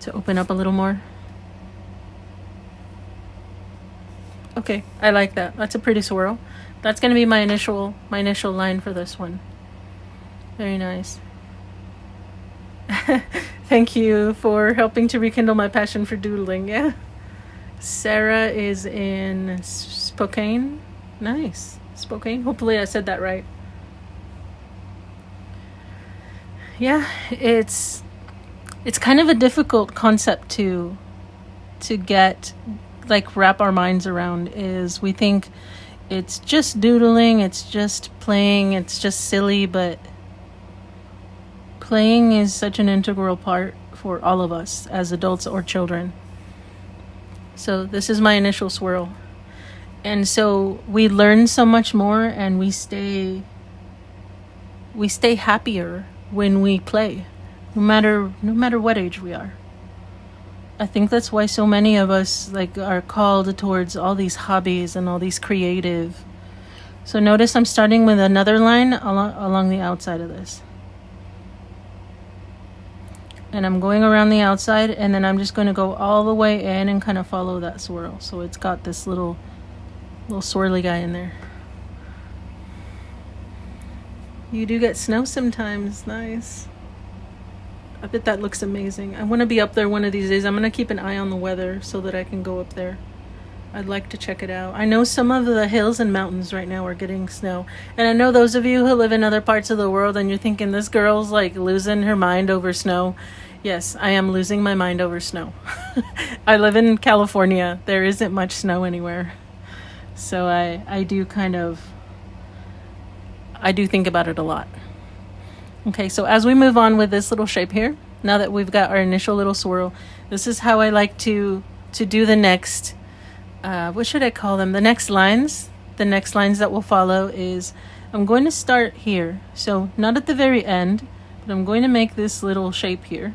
to open up a little more. Okay, I like that. That's a pretty swirl. That's going to be my initial line for this one. Very nice. Thank you for helping to rekindle my passion for doodling. Yeah. Sarah is in Spokane. Nice. Spokane. Hopefully I said that right. yeah, it's kind of a difficult concept to get, like, wrap our minds around. Is we think it's just doodling, it's just playing, it's just silly, but playing is such an integral part for all of us as adults or children. So this is my initial swirl. And so we learn so much more, and we stay happier when we play, no matter what age we are. I think that's why so many of us are called towards all these hobbies and all these creative. So notice I'm starting with another line along the outside of this. And I'm going around the outside, and then I'm just going to go all the way in and kind of follow that swirl. So it's got this little swirly guy in there. You do get snow sometimes. Nice. I bet that looks amazing. I want to be up there one of these days. I'm going to keep an eye on the weather so that I can go up there. I'd like to check it out. I know some of the hills and mountains right now are getting snow. And I know those of you who live in other parts of the world and you're thinking, this girl's like losing her mind over snow. Yes, I am losing my mind over snow. I live in California. There isn't much snow anywhere. So I do think about it a lot. Okay, so as we move on with this little shape here, now that we've got our initial little swirl, this is how I like to do the next, what should I call them? The next lines. The next lines that will follow is, I'm going to start here. So not at the very end, but I'm going to make this little shape here.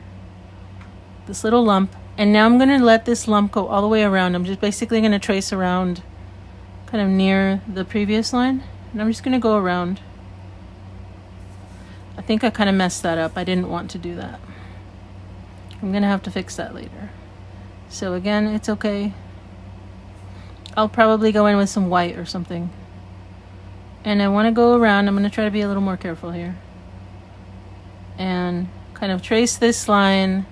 This little lump. And now I'm going to let this lump go all the way around. I'm just basically going to trace around kind of near the previous line. And I'm just going to go around. I think I kind of messed that up. I didn't want to do that. I'm going to have to fix that later. So again, it's okay. I'll probably go in with some white or something. And I want to go around. I'm going to try to be a little more careful here. And kind of trace this line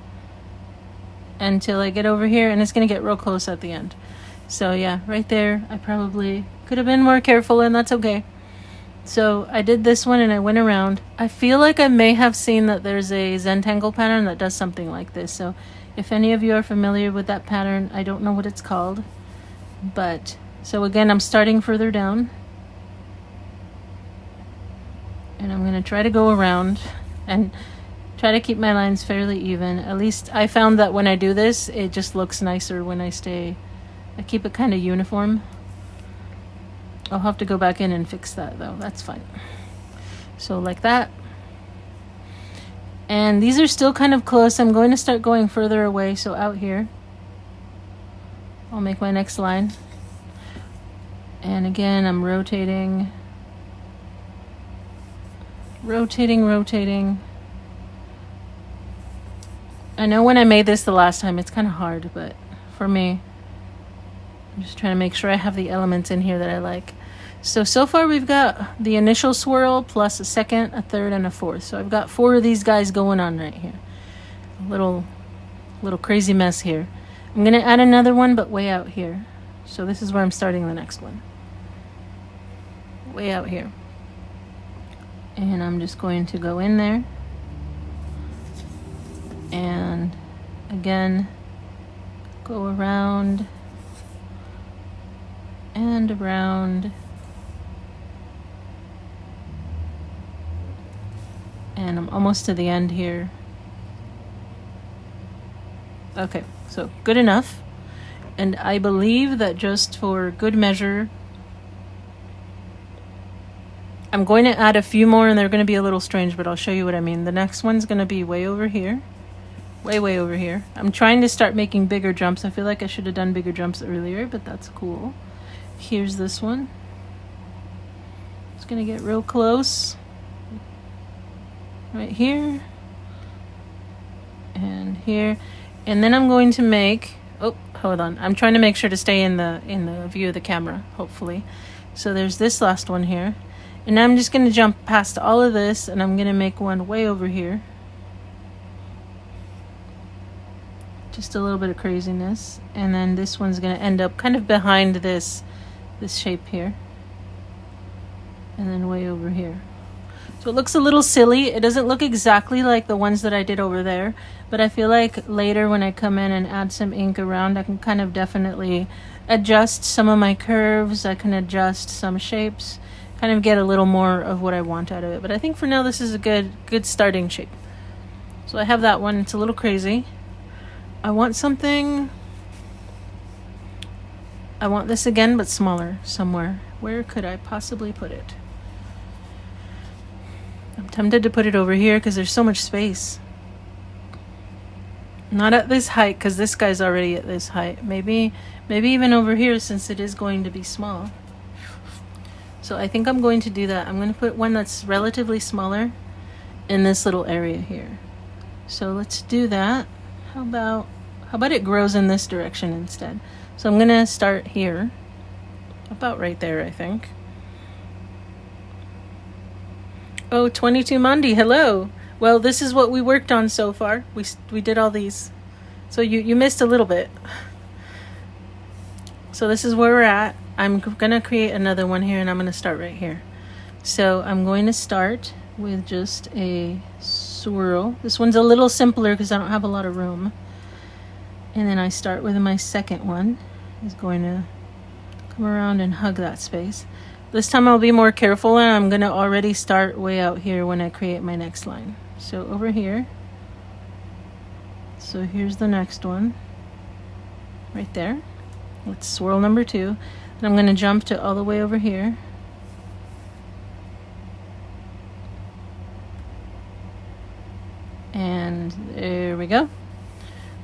until I get over here. And it's going to get real close at the end. So yeah, right there. I probably could have been more careful, and that's okay. So I did this one and I went around. I feel like I may have seen that there's a Zentangle pattern that does something like this. So if any of you are familiar with that pattern, I don't know what it's called. But, so again, I'm starting further down. And I'm going to try to go around and try to keep my lines fairly even. At least I found that when I do this, it just looks nicer when I keep it kind of uniform. I'll have to go back in and fix that though. That's fine. So like that. And these are still kind of close. I'm going to start going further away. So out here, I'll make my next line. And again, I'm rotating. I know when I made this the last time, it's kind of hard, but for me, I'm just trying to make sure I have the elements in here that I like. So far we've got the initial swirl plus a second, a third, and a fourth. So I've got 4 of these guys going on right here. A little crazy mess here. I'm going to add another one, but way out here. So this is where I'm starting the next one. Way out here. And I'm just going to go in there. And again, go around and around. And I'm almost to the end here. Okay, so good enough. And I believe that just for good measure, I'm going to add a few more, and they're going to be a little strange, but I'll show you what I mean. The next one's going to be way over here. Way over here. I'm trying to start making bigger jumps. I feel like I should have done bigger jumps earlier, but that's cool. Here's this one. It's going to get real close. Right here. And here. And then I'm going to make... Oh, hold on. I'm trying to make sure to stay in the view of the camera, hopefully. So there's this last one here. And now I'm just going to jump past all of this, and I'm going to make one way over here. Just a little bit of craziness. And then this one's going to end up kind of behind this shape here. And then way over here. So it looks a little silly. It doesn't look exactly like the ones that I did over there, but I feel like later when I come in and add some ink around, I can kind of definitely adjust some of my curves. I can adjust some shapes, kind of get a little more of what I want out of it. But I think for now this is a good starting shape. So I have that one. It's a little crazy. I want this again, but smaller somewhere. Where could I possibly put it? I'm tempted to put it over here because there's so much space. Not at this height because this guy's already at this height. Maybe even over here since it is going to be small. So I think I'm going to do that. I'm going to put one that's relatively smaller in this little area here. So let's do that. How about it grows in this direction instead? So I'm going to start here. About right there, I think. Oh, 22 Mondi, hello. Well, this is what we worked on so far. We did all these. So you missed a little bit. So this is where we're at. I'm going to create another one here, and I'm going to start right here. So I'm going to start with just a swirl. This one's a little simpler because I don't have a lot of room. And then I start with my second one. Is going to come around and hug that space. This time I'll be more careful, and I'm going to already start way out here when I create my next line. So over here. So here's the next one. Right there. Let's swirl number 2. And I'm going to jump to all the way over here. And there we go.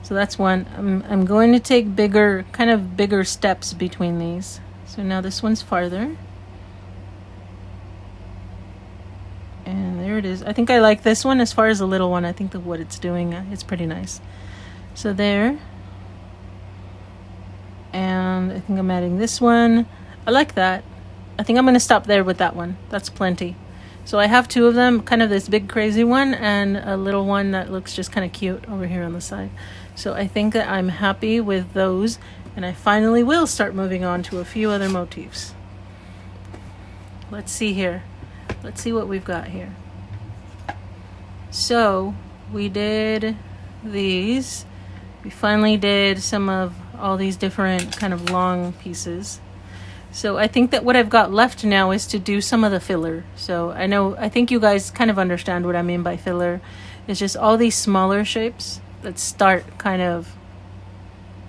So that's one. I'm going to take bigger steps between these. So now this one's farther. And there it is. I think I like this one as far as the little one. I think what it's doing, it's pretty nice. So there. And I think I'm adding this one. I like that. I think I'm going to stop there with that one. That's plenty. So I have 2 of them, kind of this big crazy one and a little one that looks just kind of cute over here on the side. So I think that I'm happy with those, and I finally will start moving on to a few other motifs. Let's see here. Let's see what we've got here. So we did these. We finally did some of all these different kind of long pieces. So I think that what I've got left now is to do some of the filler. So I think you guys kind of understand what I mean by filler. It's just all these smaller shapes that start kind of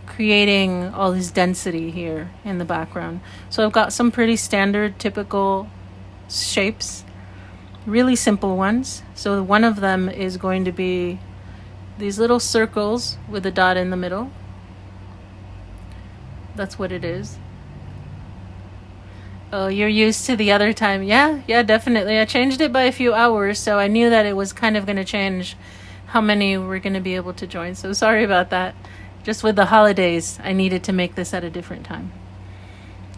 creating all this density here in the background. So I've got some pretty standard, typical shapes, really simple ones. So one of them is going to be these little circles with a dot in the middle. That's what it is. Oh, you're used to the other time. Yeah, definitely. I changed it by a few hours, so I knew that it was kind of going to change how many we're going to be able to join. So sorry about that. Just with the holidays, I needed to make this at a different time.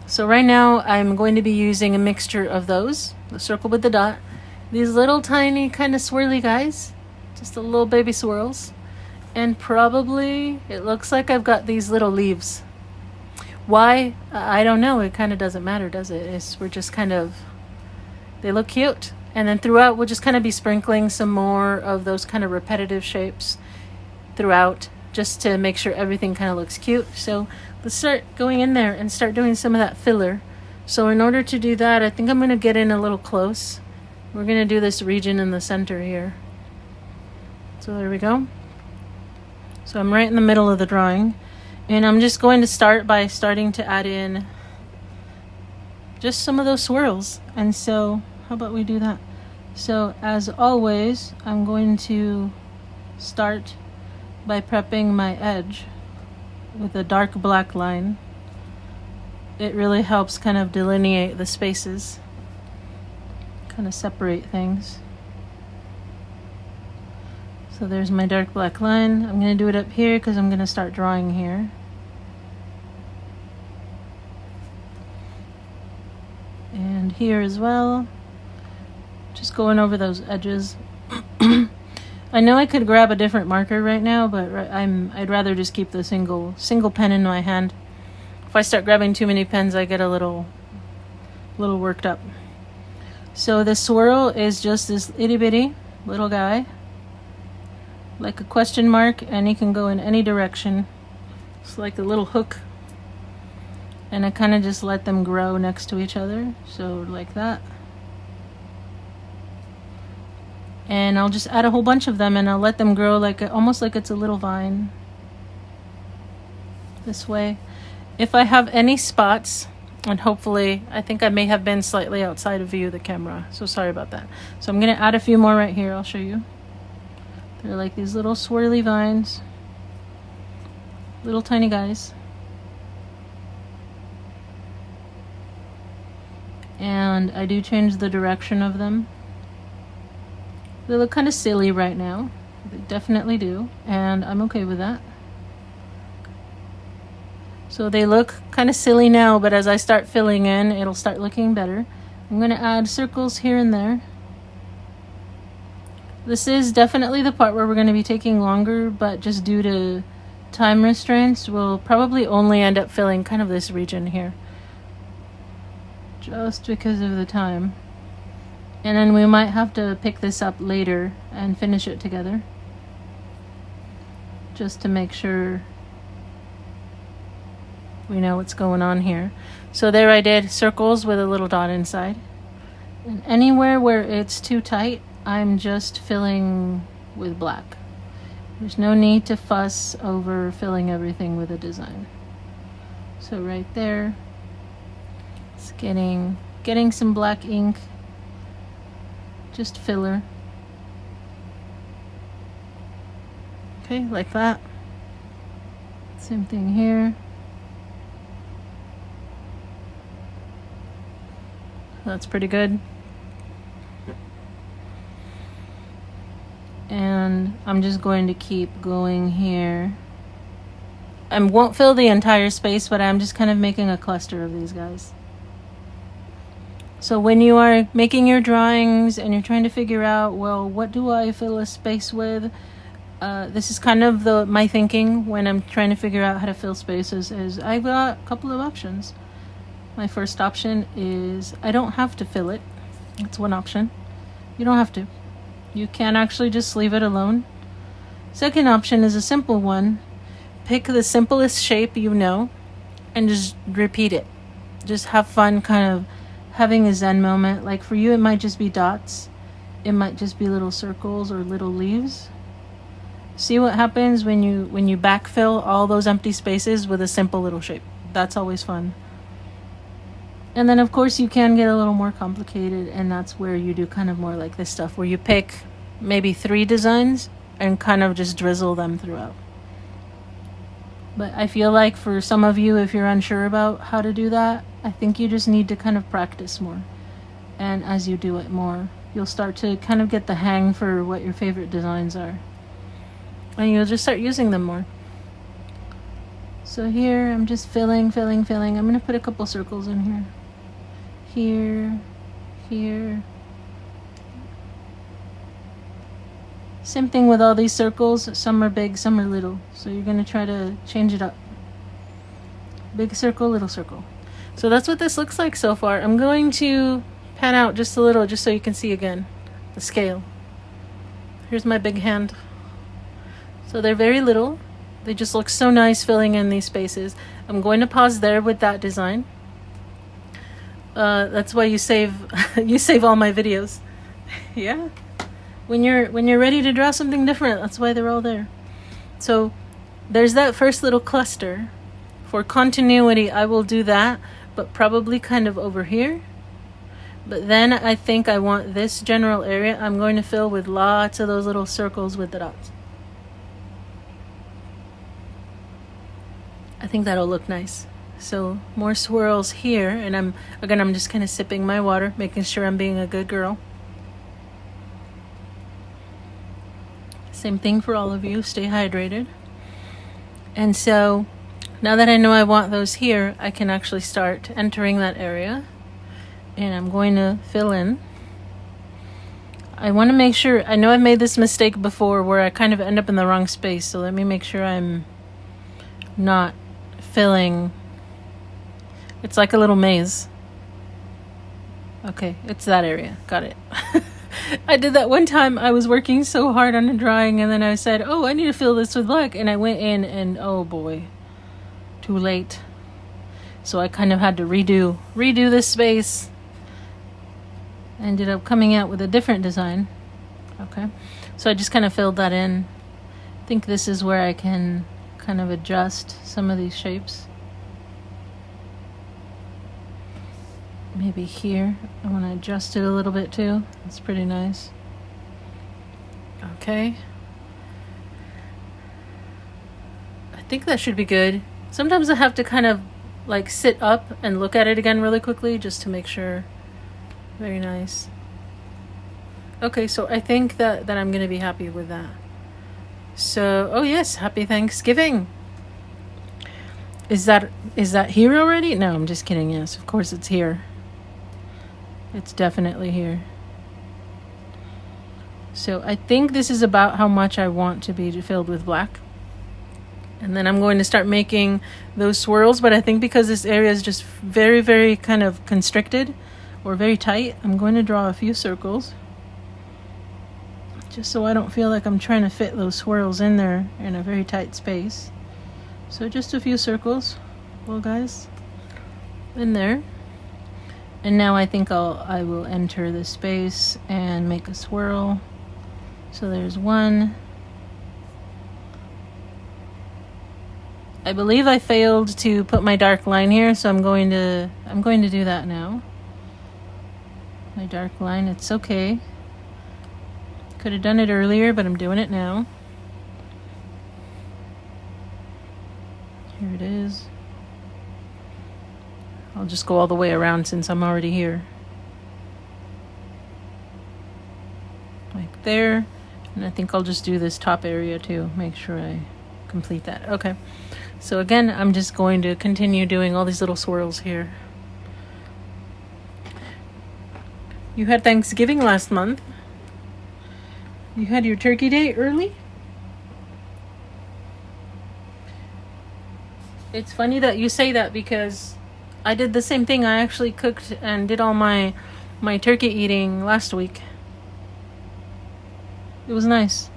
So right now, I'm going to be using a mixture of those, the circle with the dot, these little tiny kind of swirly guys, just the little baby swirls, and probably, it looks like I've got these little leaves. Why? I don't know. It kind of doesn't matter, does it? We're just kind of, they look cute. And then throughout, we'll just kind of be sprinkling some more of those kind of repetitive shapes throughout, just to make sure everything kind of looks cute. So let's start going in there and start doing some of that filler. So in order to do that, I think I'm going to get in a little close. We're going to do this region in the center here. So there we go. So I'm right in the middle of the drawing. And I'm just going to start by starting to add in just some of those swirls. And so how about we do that? So as always, I'm going to start by prepping my edge with a dark black line. It really helps kind of delineate the spaces, kind of separate things. So there's my dark black line. I'm going to do it up here because I'm going to start drawing here. And here as well. Just going over those edges. I know I could grab a different marker right now, but I'd rather just keep the single pen in my hand. If I start grabbing too many pens, I get a little worked up. So the swirl is just this itty bitty little guy, like a question mark, and he can go in any direction. It's like a little hook, and I kind of just let them grow next to each other, so like that. And I'll just add a whole bunch of them, and I'll let them grow like almost like it's a little vine. This way. If I have any spots, and hopefully, I think I may have been slightly outside of view of the camera, so sorry about that. So I'm going to add a few more right here. I'll show you. They're like these little swirly vines. Little tiny guys. And I do change the direction of them. They look kind of silly right now. They definitely do, and I'm okay with that. So they look kind of silly now, but as I start filling in, it'll start looking better. I'm going to add circles here and there. This is definitely the part where we're going to be taking longer, but just due to time restraints, we'll probably only end up filling kind of this region here. Just because of the time. And then we might have to pick this up later and finish it together. Just to make sure we know what's going on here. So there I did circles with a little dot inside. And anywhere where it's too tight, I'm just filling with black. There's no need to fuss over filling everything with a design. So right there, it's getting some black ink, just filler. Okay, like that. Same thing here. That's pretty good. And I'm just going to keep going here. I won't fill the entire space, but I'm just kind of making a cluster of these guys. So when you are making your drawings and you're trying to figure out, well, what do I fill a space with? This is kind of my thinking when I'm trying to figure out how to fill spaces is I've got a couple of options. My first option is I don't have to fill it. That's one option. You don't have to. You can actually just leave it alone. Second option is a simple one. Pick the simplest shape you know and just repeat it. Just have fun kind of having a zen moment. Like for you, it might just be dots. It might just be little circles or little leaves. See what happens when you backfill all those empty spaces with a simple little shape. That's always fun. And then of course you can get a little more complicated, and that's where you do kind of more like this stuff where you pick maybe 3 designs and kind of just drizzle them throughout. But I feel like for some of you, if you're unsure about how to do that, I think you just need to kind of practice more. And as you do it more, you'll start to kind of get the hang for what your favorite designs are. And you'll just start using them more. So here I'm just filling. I'm going to put a couple circles in here. Here. Same thing with all these circles. Some are big, some are little. So you're going to try to change it up. Big circle, little circle. So that's what this looks like so far. I'm going to pan out just a little just so you can see again the scale. Here's my big hand. So they're very little. They just look so nice filling in these spaces. I'm going to pause there with that design. That's why you save all my videos. Yeah. When you're ready to draw something different, that's why they're all there. So there's that first little cluster. For continuity, I will do that, but probably kind of over here. But then I think I want this general area I'm going to fill with lots of those little circles with the dots. I think that'll look nice. So more swirls here, and I'm just kind of sipping my water, making sure I'm being a good girl. Same thing for all of you, stay hydrated. And so now that I know I want those here, I can actually start entering that area. And I'm going to fill in. I want to make sure, I know I've made this mistake before where I kind of end up in the wrong space, so let me make sure I'm not filling. It's like a little maze. Okay, it's that area. Got it. I did that one time. I was working so hard on a drawing, and then I said, oh, I need to fill this with black. And I went in, and oh boy, too late. So I kind of had to redo this space. Ended up coming out with a different design. Okay, so I just kind of filled that in. I think this is where I can kind of adjust some of these shapes. Maybe here, I want to adjust it a little bit too. That's pretty nice. Okay. I think that should be good. Sometimes I have to kind of like sit up and look at it again really quickly just to make sure. Very nice. Okay, so I think that I'm going to be happy with that. So, oh yes, happy Thanksgiving. Is that here already? No, I'm just kidding. Yes, of course it's here. It's definitely here. So I think this is about how much I want to be filled with black. And then I'm going to start making those swirls, but I think because this area is just very, very kind of constricted or very tight, I'm going to draw a few circles. Just so I don't feel like I'm trying to fit those swirls in there in a very tight space. So just a few circles, well guys, in there. And now I think I will enter the space and make a swirl. So there's one. I believe I failed to put my dark line here, so I'm going to do that now. My dark line, it's okay. Could have done it earlier, but I'm doing it now. Here it is. I'll just go all the way around since I'm already here. Like there. And I think I'll just do this top area too. Make sure I complete that. Okay. So again, I'm just going to continue doing all these little swirls here. You had Thanksgiving last month. You had your turkey day early? It's funny that you say that because I did the same thing. I actually cooked and did all my turkey eating last week. It was nice.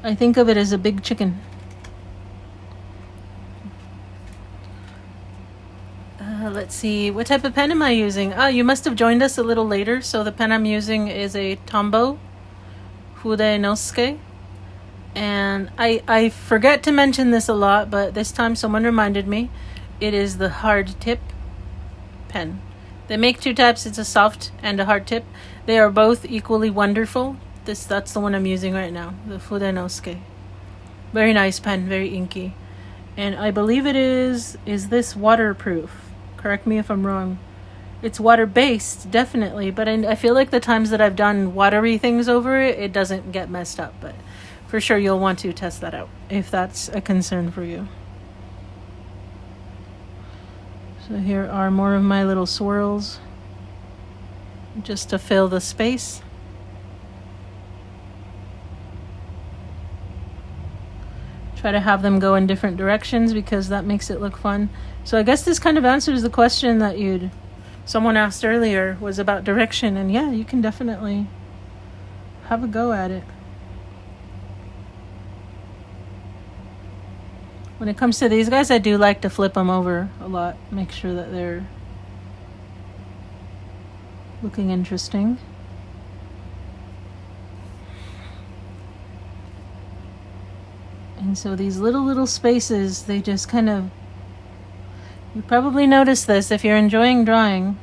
I think of it as a big chicken. Let's see, what type of pen am I using? Oh, you must have joined us a little later. So the pen I'm using is a Tombow Fudenosuke. And I forget to mention this a lot, but this time someone reminded me. It is the hard tip pen. They make two types. It's a soft and a hard tip. They are both equally wonderful. That's the one I'm using right now, the Fudenosuke. Very nice pen, very inky. And I believe it is this waterproof? Correct me if I'm wrong. It's water-based, definitely, but I feel like the times that I've done watery things over it, it doesn't get messed up, but for sure you'll want to test that out if that's a concern for you. So here are more of my little swirls, just to fill the space. Try to have them go in different directions because that makes it look fun. So I guess this kind of answers the question that someone asked earlier, was about direction. And yeah, you can definitely have a go at it. When it comes to these guys, I do like to flip them over a lot. Make sure that they're looking interesting. And so these little spaces, they just kind of, you probably notice this if you're enjoying drawing,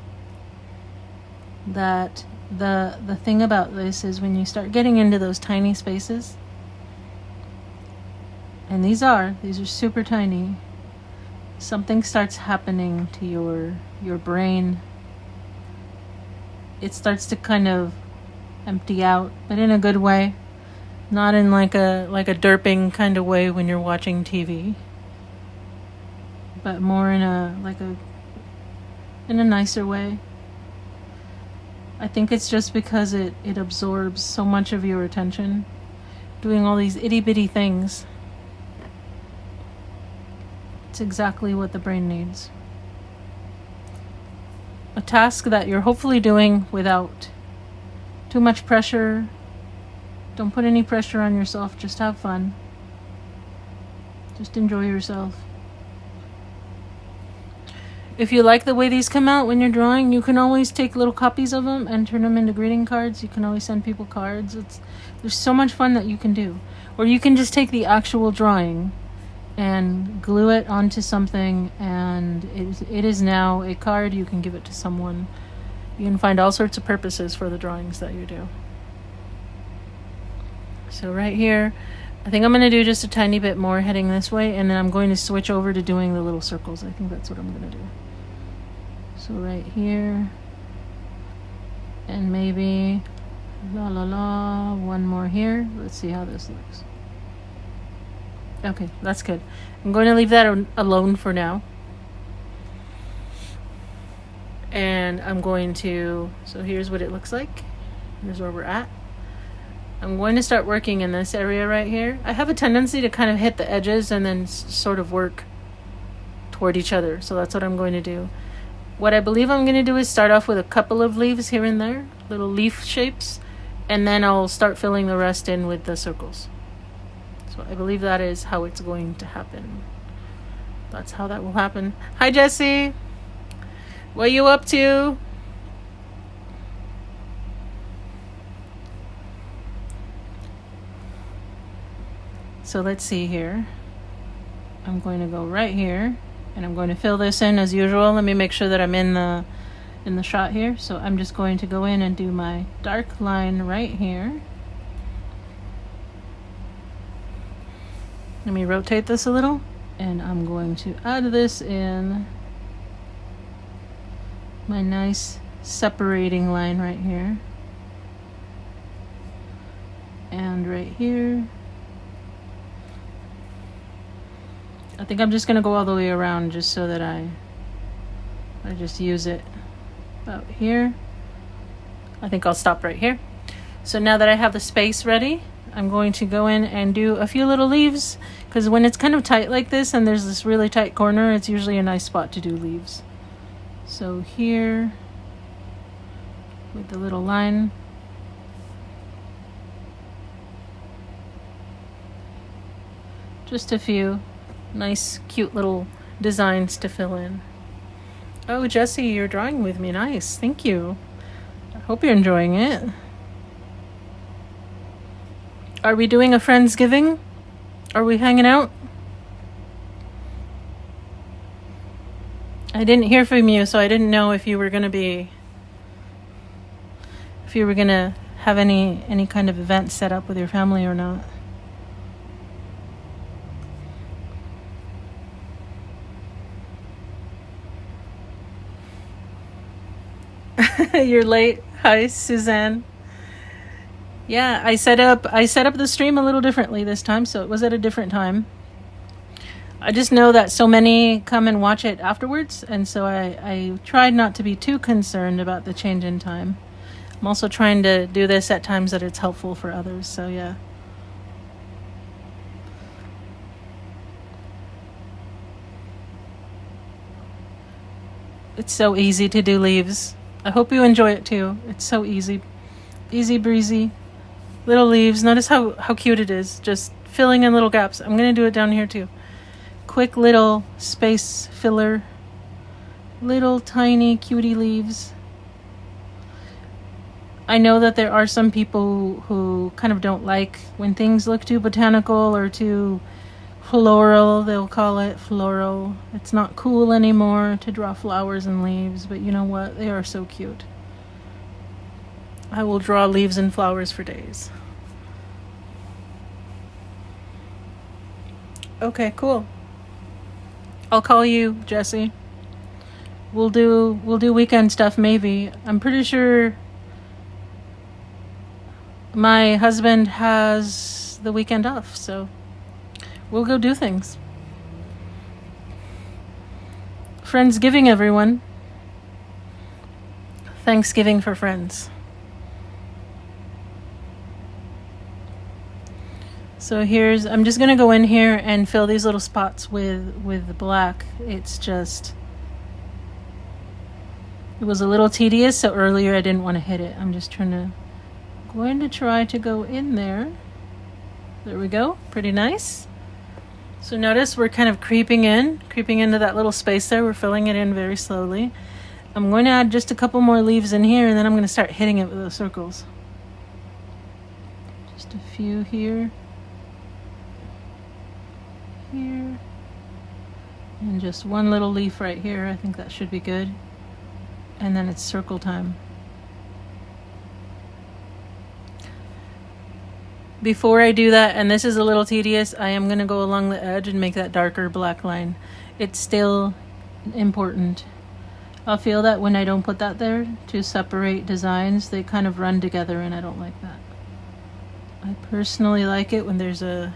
that the thing about this is when you start getting into those tiny spaces, and these are super tiny, something starts happening to your brain. It starts to kind of empty out, but in a good way. Not in like a derping kind of way when you're watching TV, but more in a nicer way. I think it's just because it absorbs so much of your attention, doing all these itty bitty things. It's exactly what the brain needs. a task that you're hopefully doing without too much pressure. Don't put any pressure on yourself, just have fun. Just enjoy yourself. If you like the way these come out when you're drawing, you can always take little copies of them and turn them into greeting cards. You can always send people cards. There's so much fun that you can do. Or you can just take the actual drawing and glue it onto something, and it is now a card. You can give it to someone. You can find all sorts of purposes for the drawings that you do. So right here, I think I'm going to do just a tiny bit more heading this way, and then I'm going to switch over to doing the little circles. I think that's what I'm going to do. So right here, and maybe one more here. Let's see how this looks. Okay, that's good. I'm going to leave that alone for now. And I'm going to, so here's what it looks like. Here's where we're at. I'm going to start working in this area right here. I have a tendency to kind of hit the edges and then sort of work toward each other. So that's what I'm going to do. What I believe I'm going to do is start off with a couple of leaves here and there, little leaf shapes, and then I'll start filling the rest in with the circles. So I believe that is how it's going to happen. That's how that will happen. Hi, Jessie. What are you up to? So let's see here. I'm going to go right here, and I'm going to fill this in as usual. Let me make sure that I'm in the shot here. So I'm just going to go in and do my dark line right here. Let me rotate this a little, and I'm going to add this in my nice separating line right here. And right here. I think I'm just going to go all the way around just so that I just use it about here. I think I'll stop right here. So now that I have the space ready, I'm going to go in and do a few little leaves, because when it's kind of tight like this and there's this really tight corner, it's usually a nice spot to do leaves. So here, with the little line, just a few nice, cute little designs to fill in. Oh, Jessie, you're drawing with me. Nice. Thank you. I hope you're enjoying it. Are we doing a Friendsgiving? Are we hanging out? I didn't hear from you, so I didn't know if you were going to have any kind of event set up with your family or not. You're late. Hi, Suzanne. Yeah, I set up the stream a little differently this time, so it was at a different time. I just know that so many come and watch it afterwards, and so I tried not to be too concerned about the change in time. I'm also trying to do this at times that it's helpful for others, so yeah. It's so easy to do leaves. I hope you enjoy it too. It's so easy. Easy breezy. Little leaves. Notice how cute it is. Just filling in little gaps. I'm going to do it down here too. Quick little space filler. Little tiny cutie leaves. I know that there are some people who kind of don't like when things look too botanical or too floral, they'll call it floral. It's not cool anymore to draw flowers and leaves, but you know what? They are so cute. I will draw leaves and flowers for days. Okay, cool. I'll call you, Jessie. We'll do weekend stuff maybe. I'm pretty sure my husband has the weekend off, so we'll go do things. Friendsgiving, everyone. Thanksgiving for friends. So I'm just going to go in here and fill these little spots with the black. It's just It was a little tedious, so earlier I didn't want to hit it. I'm just going to try to go in there. There we go. Pretty nice. So notice we're kind of creeping into that little space there. We're filling it in very slowly. I'm going to add just a couple more leaves in here, and then I'm going to start hitting it with those circles. Just a few here. Here. And just one little leaf right here. I think that should be good. And then it's circle time. Before I do that, and this is a little tedious, I am going to go along the edge and make that darker black line. It's still important. I'll feel that when I don't put that there to separate designs, they kind of run together, and I don't like that. I personally like it when there's a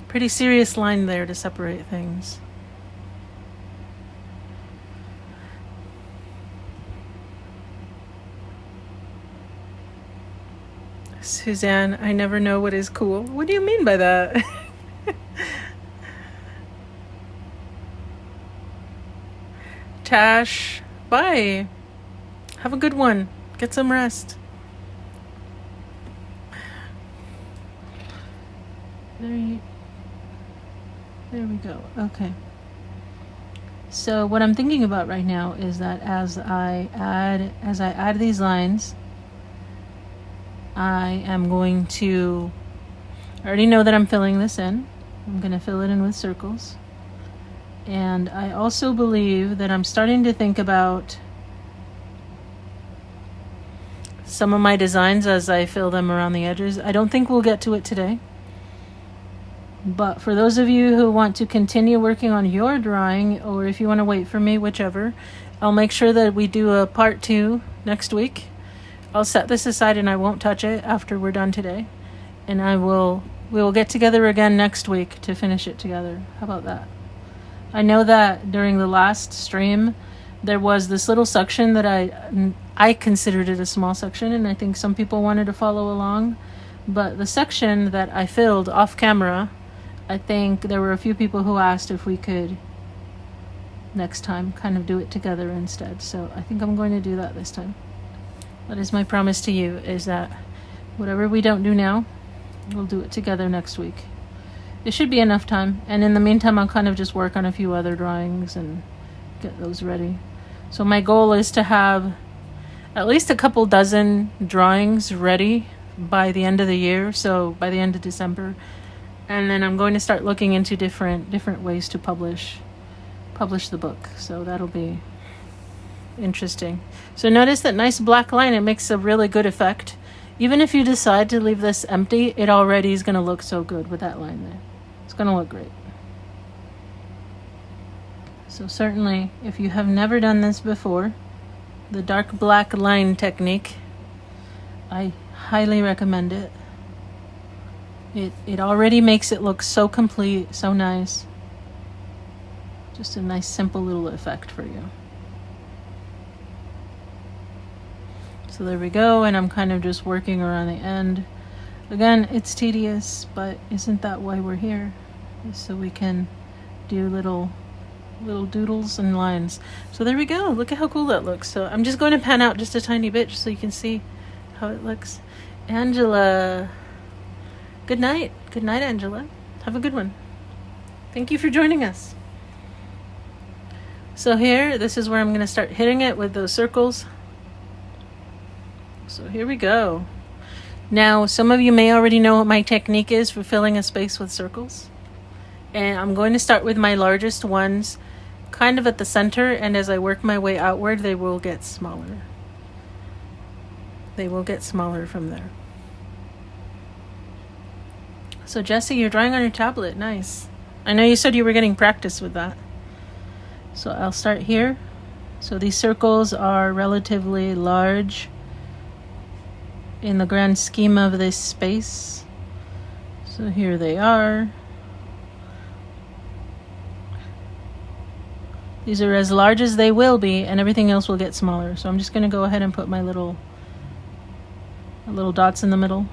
pretty serious line there to separate things. Suzanne, I never know what is cool. What do you mean by that? Tash, bye. Have a good one. Get some rest. There we go. Okay. So what I'm thinking about right now is that as I add these lines, I am going to, I already know that I'm filling this in. I'm going to fill it in with circles. And I also believe that I'm starting to think about some of my designs as I fill them around the edges. I don't think we'll get to it today. But for those of you who want to continue working on your drawing, or if you want to wait for me, whichever, I'll make sure that we do a part 2 next week. I'll set this aside and I won't touch it after we're done today. And we will get together again next week to finish it together. How about that? I know that during the last stream, there was this little section that I considered it a small section, and I think some people wanted to follow along. But the section that I filled off camera, I think there were a few people who asked if we could next time kind of do it together instead. So I think I'm going to do that this time. That is my promise to you, is that whatever we don't do now, we'll do it together next week. It should be enough time. And in the meantime, I'll kind of just work on a few other drawings and get those ready. So my goal is to have at least a couple dozen drawings ready by the end of the year. So by the end of December. And then I'm going to start looking into different ways to publish the book. So that'll be interesting. So notice that nice black line. It makes a really good effect. Even if you decide to leave this empty, it already is going to look so good with that line there. It's going to look great. So certainly, if you have never done this before, the dark black line technique, I highly recommend it. It already makes it look so complete, so nice. Just a nice simple little effect for you. So there we go, and I'm kind of just working around the end. Again, it's tedious, but isn't that why we're here? So we can do little doodles and lines. So there we go. Look at how cool that looks. So I'm just going to pan out just a tiny bit so you can see how it looks. Angela, good night. Good night, Angela. Have a good one. Thank you for joining us. So here, this is where I'm going to start hitting it with those circles. So here we go. Now, some of you may already know what my technique is for filling a space with circles. And I'm going to start with my largest ones kind of at the center, and as I work my way outward, they will get smaller. They will get smaller from there. So Jessie, you're drawing on your tablet. Nice. I know you said you were getting practice with that. So I'll start here. So these circles are relatively large in the grand scheme of this space. So here they are. These are as large as they will be, and everything else will get smaller. So I'm just going to go ahead and put my little dots in the middle.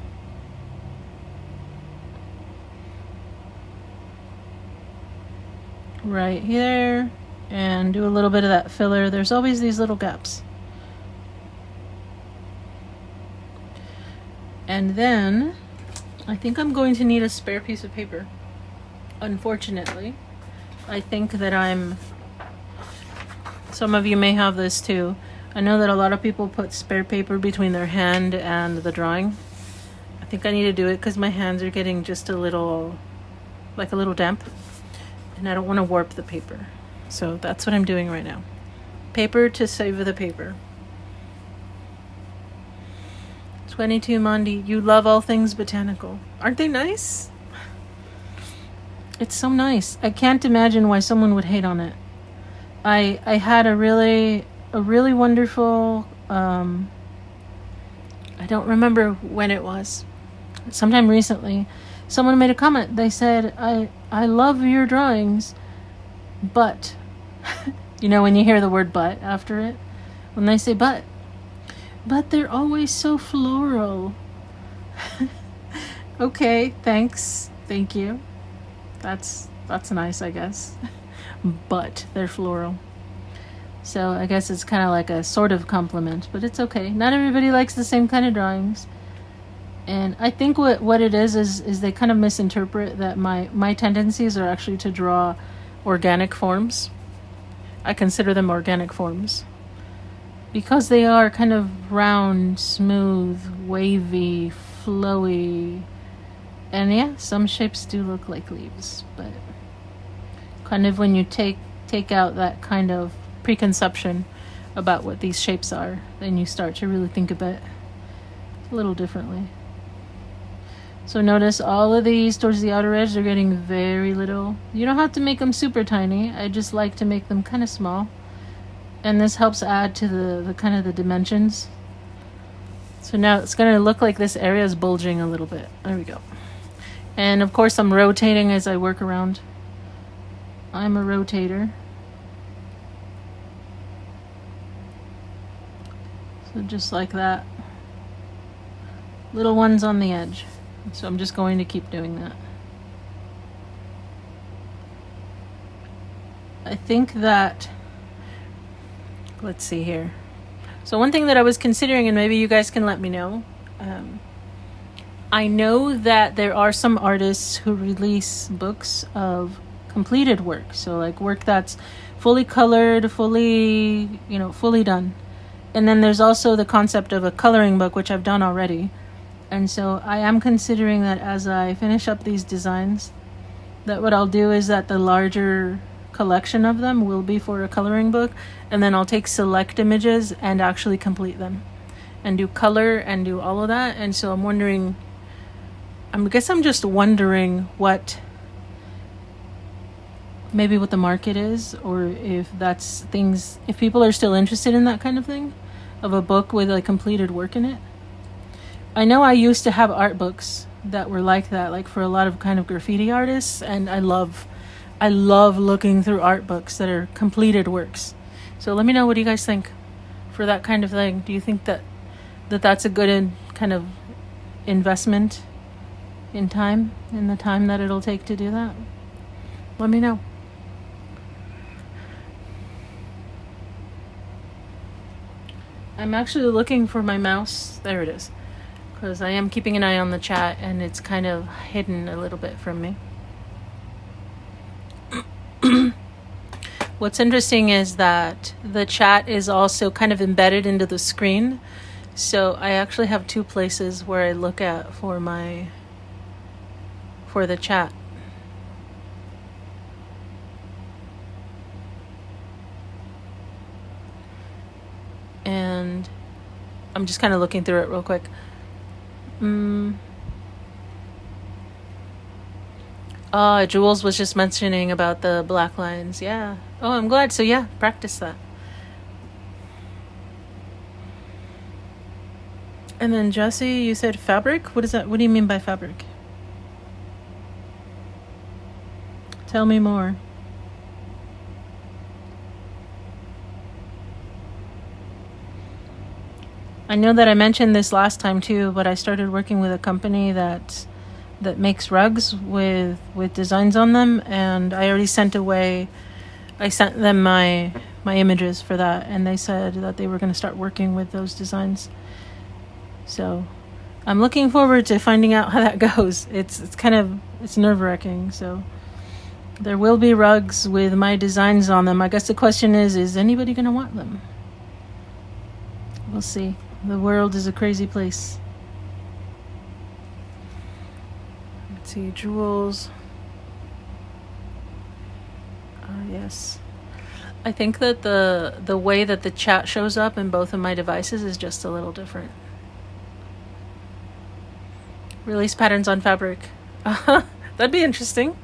Right here. and do a little bit of that filler. There's always these little gaps. And then I think I'm going to need a spare piece of paper. Unfortunately, I think that some of you may have this too. I know that a lot of people put spare paper between their hand and the drawing. I think I need to do it because my hands are getting just a little damp, and I don't want to warp the paper. So that's what I'm doing right now. Paper to save the paper. 22 Mondi, you love all things botanical. Aren't they nice? It's so nice. I can't imagine why someone would hate on it. I had a really wonderful, I don't remember when it was. Sometime recently, someone made a comment. They said, I love your drawings, but, you know, when you hear the word but after it, when they say but they're always so floral. Okay, thanks. Thank you. That's nice, I guess. But they're floral. So I guess it's kind of like a sort of compliment, but it's okay. Not everybody likes the same kind of drawings. And I think what it is they kind of misinterpret that my tendencies are actually to draw organic forms. I consider them organic forms because they are kind of round, smooth, wavy, flowy. And yeah, some shapes do look like leaves, but kind of when you take out that kind of preconception about what these shapes are, then you start to really think about it a little differently. So notice all of these towards the outer edge, they're getting very little. You don't have to make them super tiny. I just like to make them kind of small. And this helps add to the kind of the dimensions. So now it's going to look like this area is bulging a little bit. There we go. And of course I'm rotating as I work around. I'm a rotator. So just like that. Little ones on the edge. So I'm just going to keep doing that. I think that, let's see here. So one thing that I was considering, and maybe you guys can let me know, I know that there are some artists who release books of completed work. So like work that's fully colored, fully done. And then there's also the concept of a coloring book, which I've done already. And so I am considering that as I finish up these designs, that what I'll do is that the larger collection of them will be for a coloring book, and then I'll take select images and actually complete them and do color and do all of that. And so I'm wondering, I guess I'm just wondering what the market is, or if that's things, if people are still interested in that kind of thing, of a book with a completed work in it. I know I used to have art books that were like that, like for a lot of kind of graffiti artists, and I love looking through art books that are completed works. So let me know, what do you guys think for that kind of thing? Do you think that that's a good kind of investment in time, in the time that it'll take to do that? Let me know. I'm actually looking for my mouse. There it is. Because I am keeping an eye on the chat and it's kind of hidden a little bit from me. What's interesting is that the chat is also kind of embedded into the screen. So I actually have two places where I look at for the chat. And I'm just kind of looking through it real quick. Jules was just mentioning about the black lines. Yeah. Oh, I'm glad. So yeah, practice that. And then Jesse, you said fabric? What is that? What do you mean by fabric? Tell me more. I know that I mentioned this last time too, but I started working with a company that makes rugs with designs on them, and I already sent away I sent them my images for that, and they said that they were going to start working with those designs. So I'm looking forward to finding out how that goes. It's nerve-wracking. So there will be rugs with my designs on them. I guess the question is anybody going to want them? We'll see. The world is a crazy place. Let's see, jewels. Yes. I think that the way that the chat shows up in both of my devices is just a little different. Release patterns on fabric. That'd be interesting.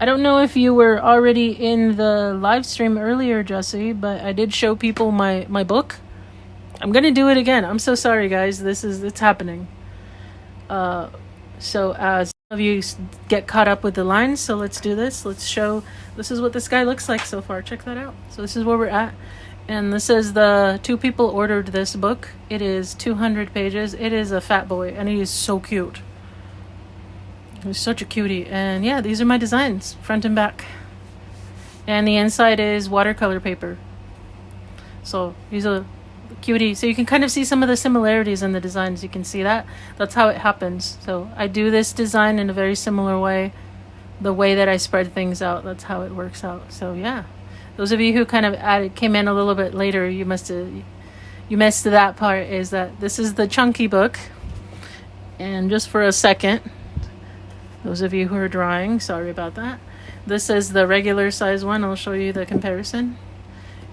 I don't know if you were already in the live stream earlier, Jesse, but I did show people my book. I'm gonna do it again. I'm so sorry, guys. It's happening. So as some of you get caught up with the lines, so let's do this. Let's show, this is what this guy looks like so far. Check that out. So this is where we're at. And this is the 2 people ordered this book. It is 200 pages. It is a fat boy, and he is so cute. He's such a cutie. And yeah, these are my designs, front and back. And the inside is watercolor paper. So he's a cutie. So you can kind of see some of the similarities in the designs. You can see that. That's how it happens. So I do this design in a very similar way. The way that I spread things out, that's how it works out. So yeah. Those of you who kind of came in a little bit later, you missed that part, is that this is the chunky book. And just for a second, those of you who are drawing, sorry about that. This is the regular size one. I'll show you the comparison.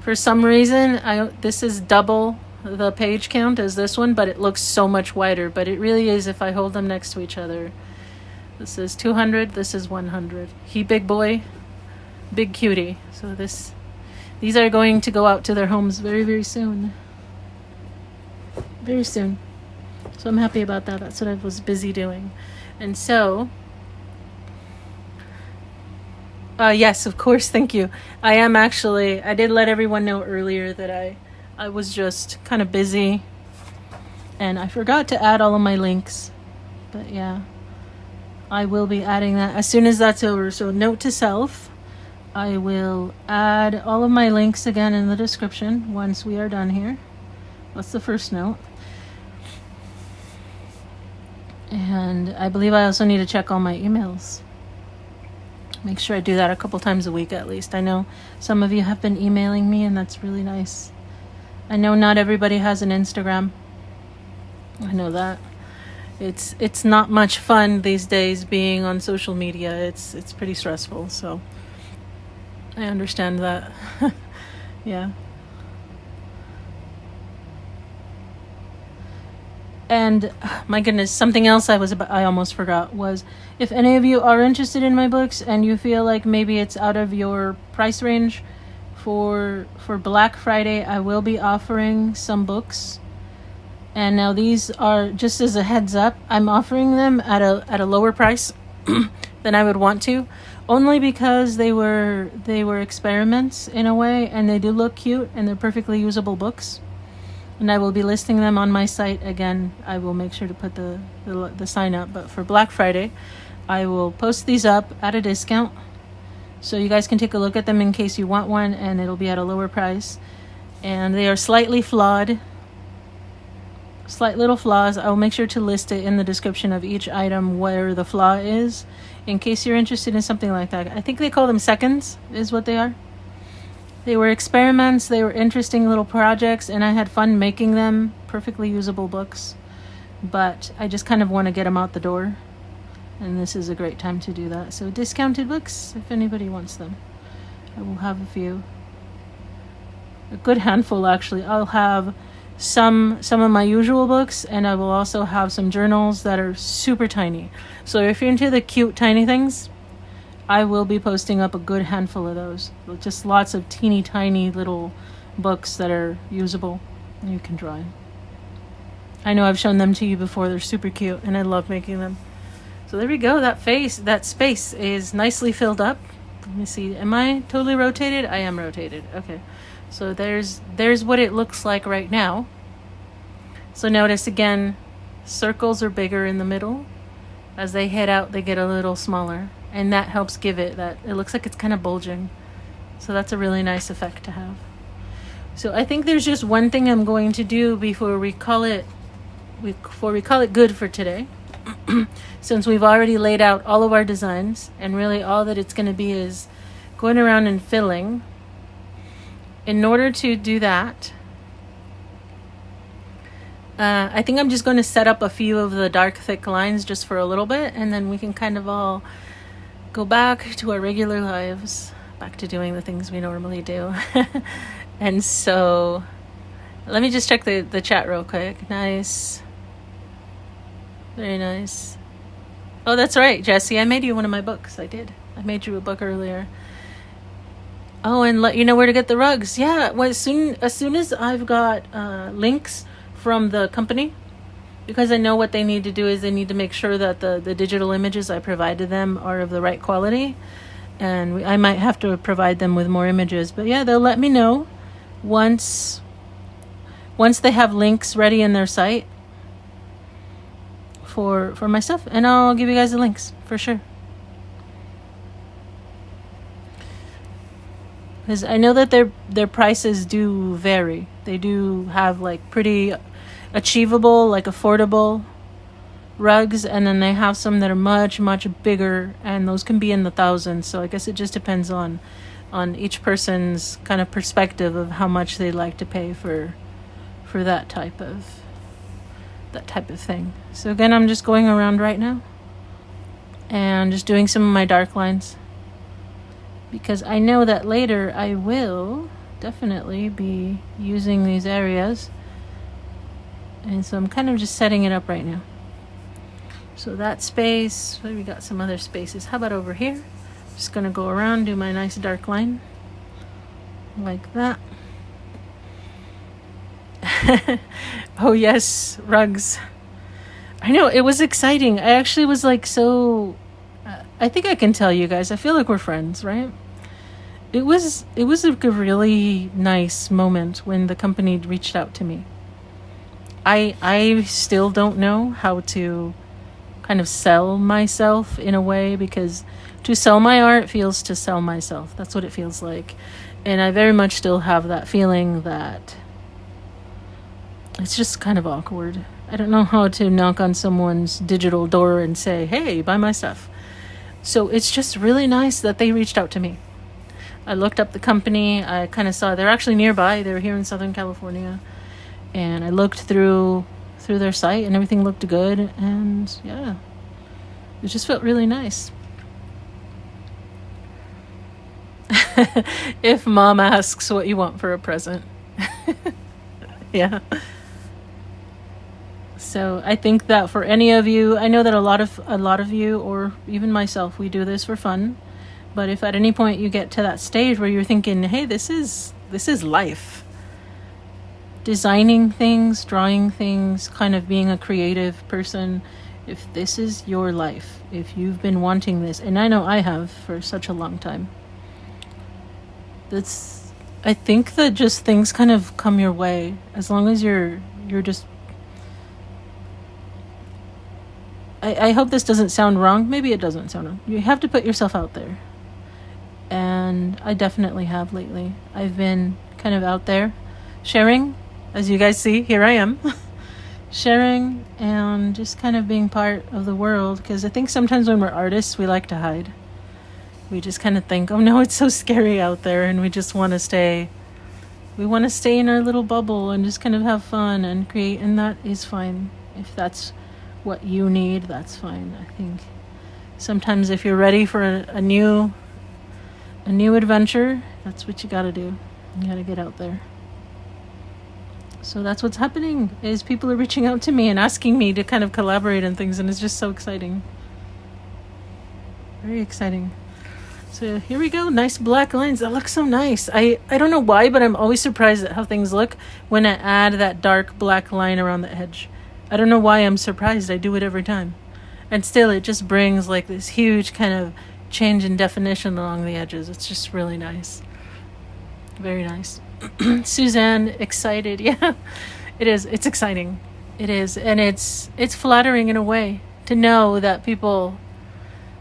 For some reason, this is double the page count as this one, but it looks so much wider. But it really is if I hold them next to each other. This is 200, this is 100. He big boy, big cutie. So these are going to go out to their homes very, very soon. Very soon. So I'm happy about that. That's what I was busy doing. And so, yes, of course, thank you. I did let everyone know earlier that I was just kind of busy. And I forgot to add all of my links. But yeah, I will be adding that as soon as that's over. So note to self. I will add all of my links again in the description once we are done here. That's the first note. And I believe I also need to check all my emails. Make sure I do that a couple times a week at least. I know some of you have been emailing me, and that's really nice. I know not everybody has an Instagram. I know that. It's not much fun these days being on social media. It's pretty stressful, so I understand that. Yeah. And my goodness, something else I almost forgot was, if any of you are interested in my books and you feel like maybe it's out of your price range, for Black Friday I will be offering some books. And now these are, just as a heads up, I'm offering them at a lower price than I would want to, only because they were experiments in a way, and they do look cute and they're perfectly usable books. And I will be listing them on my site again. I will make sure to put the sign up. But for Black Friday, I will post these up at a discount, so you guys can take a look at them in case you want one, and it'll be at a lower price. And they are slightly flawed. Slight little flaws. I'll make sure to list it in the description of each item where the flaw is, in case you're interested in something like that. I think they call them seconds, is what they are. They were experiments, they were interesting little projects, and I had fun making them. Perfectly usable books. But I just kind of want to get them out the door. And this is a great time to do that. So discounted books, if anybody wants them. I will have a few. A good handful, actually. I'll have some of my usual books, and I will also have some journals that are super tiny. So if you're into the cute tiny things, I will be posting up a good handful of those. Just lots of teeny tiny little books that are usable and you can draw in. I know I've shown them to you before. They're super cute and I love making them. So there we go. That space is nicely filled up. Let me see. Am I totally rotated? I am rotated. Okay. So there's what it looks like right now. So notice again, circles are bigger in the middle as they head out, they get a little smaller, and that helps give it that, it looks like it's kind of bulging. So that's a really nice effect to have. So I think there's just one thing I'm going to do before we call it good for today. Since we've already laid out all of our designs, and really all that it's going to be is going around and filling. In order to do that, I think I'm just going to set up a few of the dark thick lines just for a little bit, and then we can kind of all go back to our regular lives, back to doing the things we normally do. And so let me just check the chat real quick. Nice. Very nice. Oh, that's right, Jesse. I made you one of my books. I did. I made you a book earlier. Oh, and let you know where to get the rugs. Yeah, well, as soon as I've got links from the company, because I know what they need to do is they need to make sure that the digital images I provided them are of the right quality. And I might have to provide them with more images. But yeah, they'll let me know once they have links ready in their site for my stuff, and I'll give you guys the links for sure. Because I know that their prices do vary. They do have like pretty achievable, like affordable rugs, and then they have some that are much, much bigger, and those can be in the thousands. So I guess it just depends on each person's kind of perspective of how much they'd like to pay for that type of thing. So again, I'm just going around right now and just doing some of my dark lines, because I know that later I will definitely be using these areas, and so I'm kind of just setting it up right now. So that space, we got some other spaces. How about over here? Just gonna go around, do my nice dark line like that. Oh yes, rugs. I know, it was exciting. I actually was like, so I think I can tell you guys, I feel like we're friends, right? It was a really nice moment when the company reached out to me. I still don't know how to kind of sell myself in a way, because to sell my art feels to sell myself. That's what it feels like. And I very much still have that feeling that it's just kind of awkward. I don't know how to knock on someone's digital door and say, hey, buy my stuff. So it's just really nice that they reached out to me. I looked up the company. I kind of saw they're actually nearby. They're here in Southern California. And I looked through their site, and everything looked good. And yeah, it just felt really nice. If mom asks what you want for a present. Yeah. So I think that for any of you, I know that a lot of you, or even myself, we do this for fun. But if at any point you get to that stage where you're thinking, hey, this is life. Designing things, drawing things, kind of being a creative person. If this is your life, if you've been wanting this, and I know I have for such a long time, I think that just things kind of come your way as long as you're just. I hope this doesn't sound wrong. Maybe it doesn't sound wrong. You have to put yourself out there. And I definitely have lately. I've been kind of out there sharing. As you guys see, here I am. Sharing and just kind of being part of the world. Because I think sometimes when we're artists, we like to hide. We just kind of think, oh no, it's so scary out there. And we just want to stay. We want to stay in our little bubble and just kind of have fun and create. And that is fine. If that's what you need, that's fine. I think sometimes if you're ready for a new adventure, that's what you got to do. You got to get out there. So that's what's happening, is people are reaching out to me and asking me to kind of collaborate on things, and it's just so exciting. Very exciting. So here we go. Nice black lines. That looks so nice. I don't know why, but I'm always surprised at how things look when I add that dark black line around the edge. I don't know why I'm surprised. I do it every time. And still, it just brings like this huge kind of change in definition along the edges. It's just really nice. Very nice. Suzanne, excited. Yeah, it is. It's exciting. It is. And it's flattering in a way, to know that people,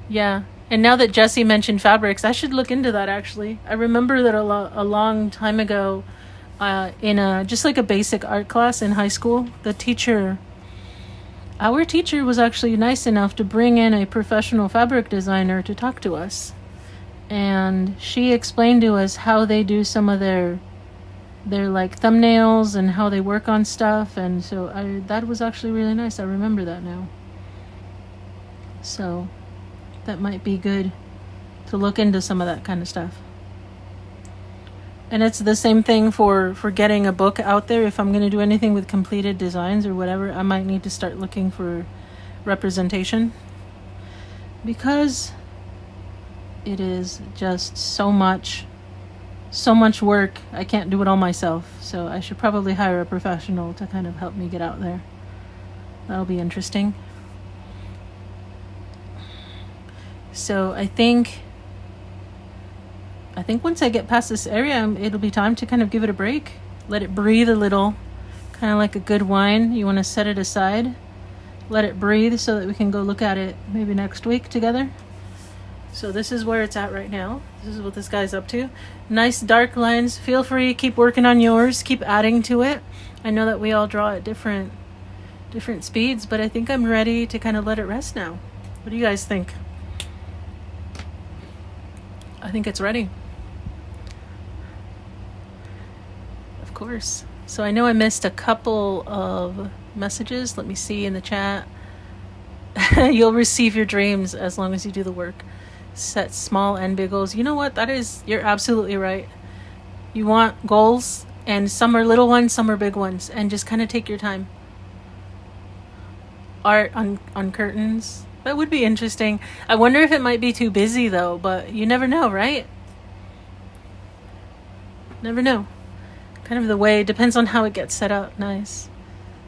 yeah. And now that Jesse mentioned fabrics, I should look into that actually. I remember that a long time ago, in just like a basic art class in high school, our teacher was actually nice enough to bring in a professional fabric designer to talk to us. And she explained to us how they do some of their like thumbnails and how they work on stuff. And so that was actually really nice. I remember that now. So that might be good to look into some of that kind of stuff. And it's the same thing for getting a book out there. If I'm going to do anything with completed designs or whatever, I might need to start looking for representation, because it is just so much work. I can't do it all myself. So I should probably hire a professional to kind of help me get out there. That'll be interesting. So I think once I get past this area, it'll be time to kind of give it a break. Let it breathe a little, kind of like a good wine. You want to set it aside, let it breathe so that we can go look at it maybe next week together. So this is where it's at right now. This is what this guy's up to. Nice dark lines. Feel free, keep working on yours, keep adding to it. I know that we all draw at different speeds, but I think I'm ready to kind of let it rest now. What do you guys think? I think it's ready. Of course. So I know I missed a couple of messages. Let me see in the chat. You'll receive your dreams as long as you do the work. Set small and big goals. You know what? You're absolutely right. You want goals, and some are little ones, some are big ones, and just kind of take your time. Art on curtains. That would be interesting. I wonder if it might be too busy though, but you never know, right? Never know. Kind of the way, depends on how it gets set up. Nice.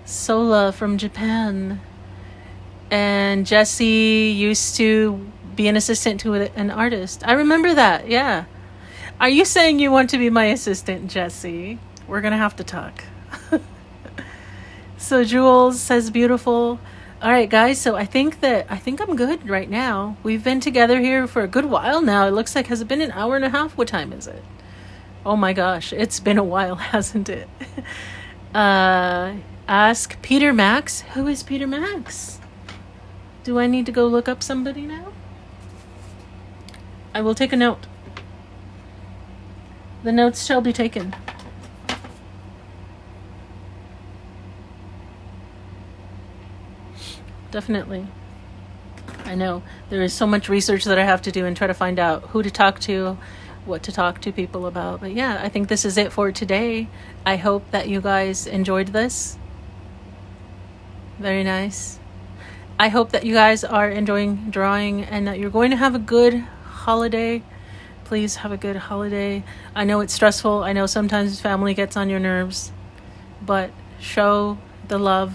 Sola from Japan. And Jesse used to be an assistant to an artist. I remember that, yeah. Are you saying you want to be my assistant, Jesse? We're gonna have to talk. So Jules says beautiful. All right, guys, so I think I'm good right now. We've been together here for a good while now. It looks like, has it been an hour and a half? What time is it? Oh my gosh, it's been a while, hasn't it? Ask Peter Max. Who is Peter Max? Do I need to go look up somebody now? I will take a note. The notes shall be taken. Definitely. I know there is so much research that I have to do and try to find out who to talk to, what to talk to people about. But yeah, I think this is it for today. I hope that you guys enjoyed this. Very nice. I hope that you guys are enjoying drawing and that you're going to have a good holiday. Please have a good holiday. I know it's stressful. I know sometimes family gets on your nerves, but show the love.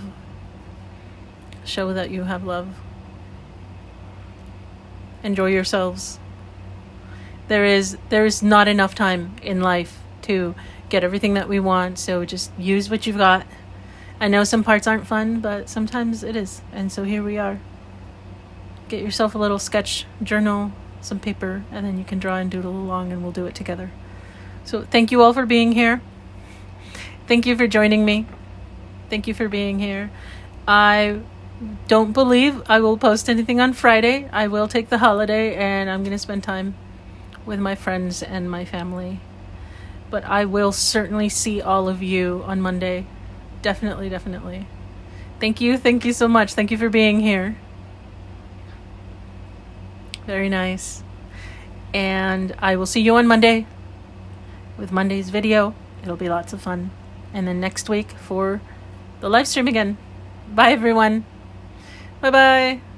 Show that you have love. Enjoy yourselves. There is not enough time in life to get everything that we want, so just use what you've got. I know some parts aren't fun, but sometimes it is. And so here we are. Get yourself a little sketch journal, some paper, and then you can draw and doodle along, and we'll do it together. So thank you all for being here. Thank you for joining me. Thank you for being here. I don't believe I will post anything on Friday. I will take the holiday and I'm going to spend time with my friends and my family. But I will certainly see all of you on Monday. Definitely, definitely. Thank you so much. Thank you for being here. Very nice. And I will see you on Monday with Monday's video. It'll be lots of fun. And then next week for the live stream again. Bye, everyone. Bye-bye.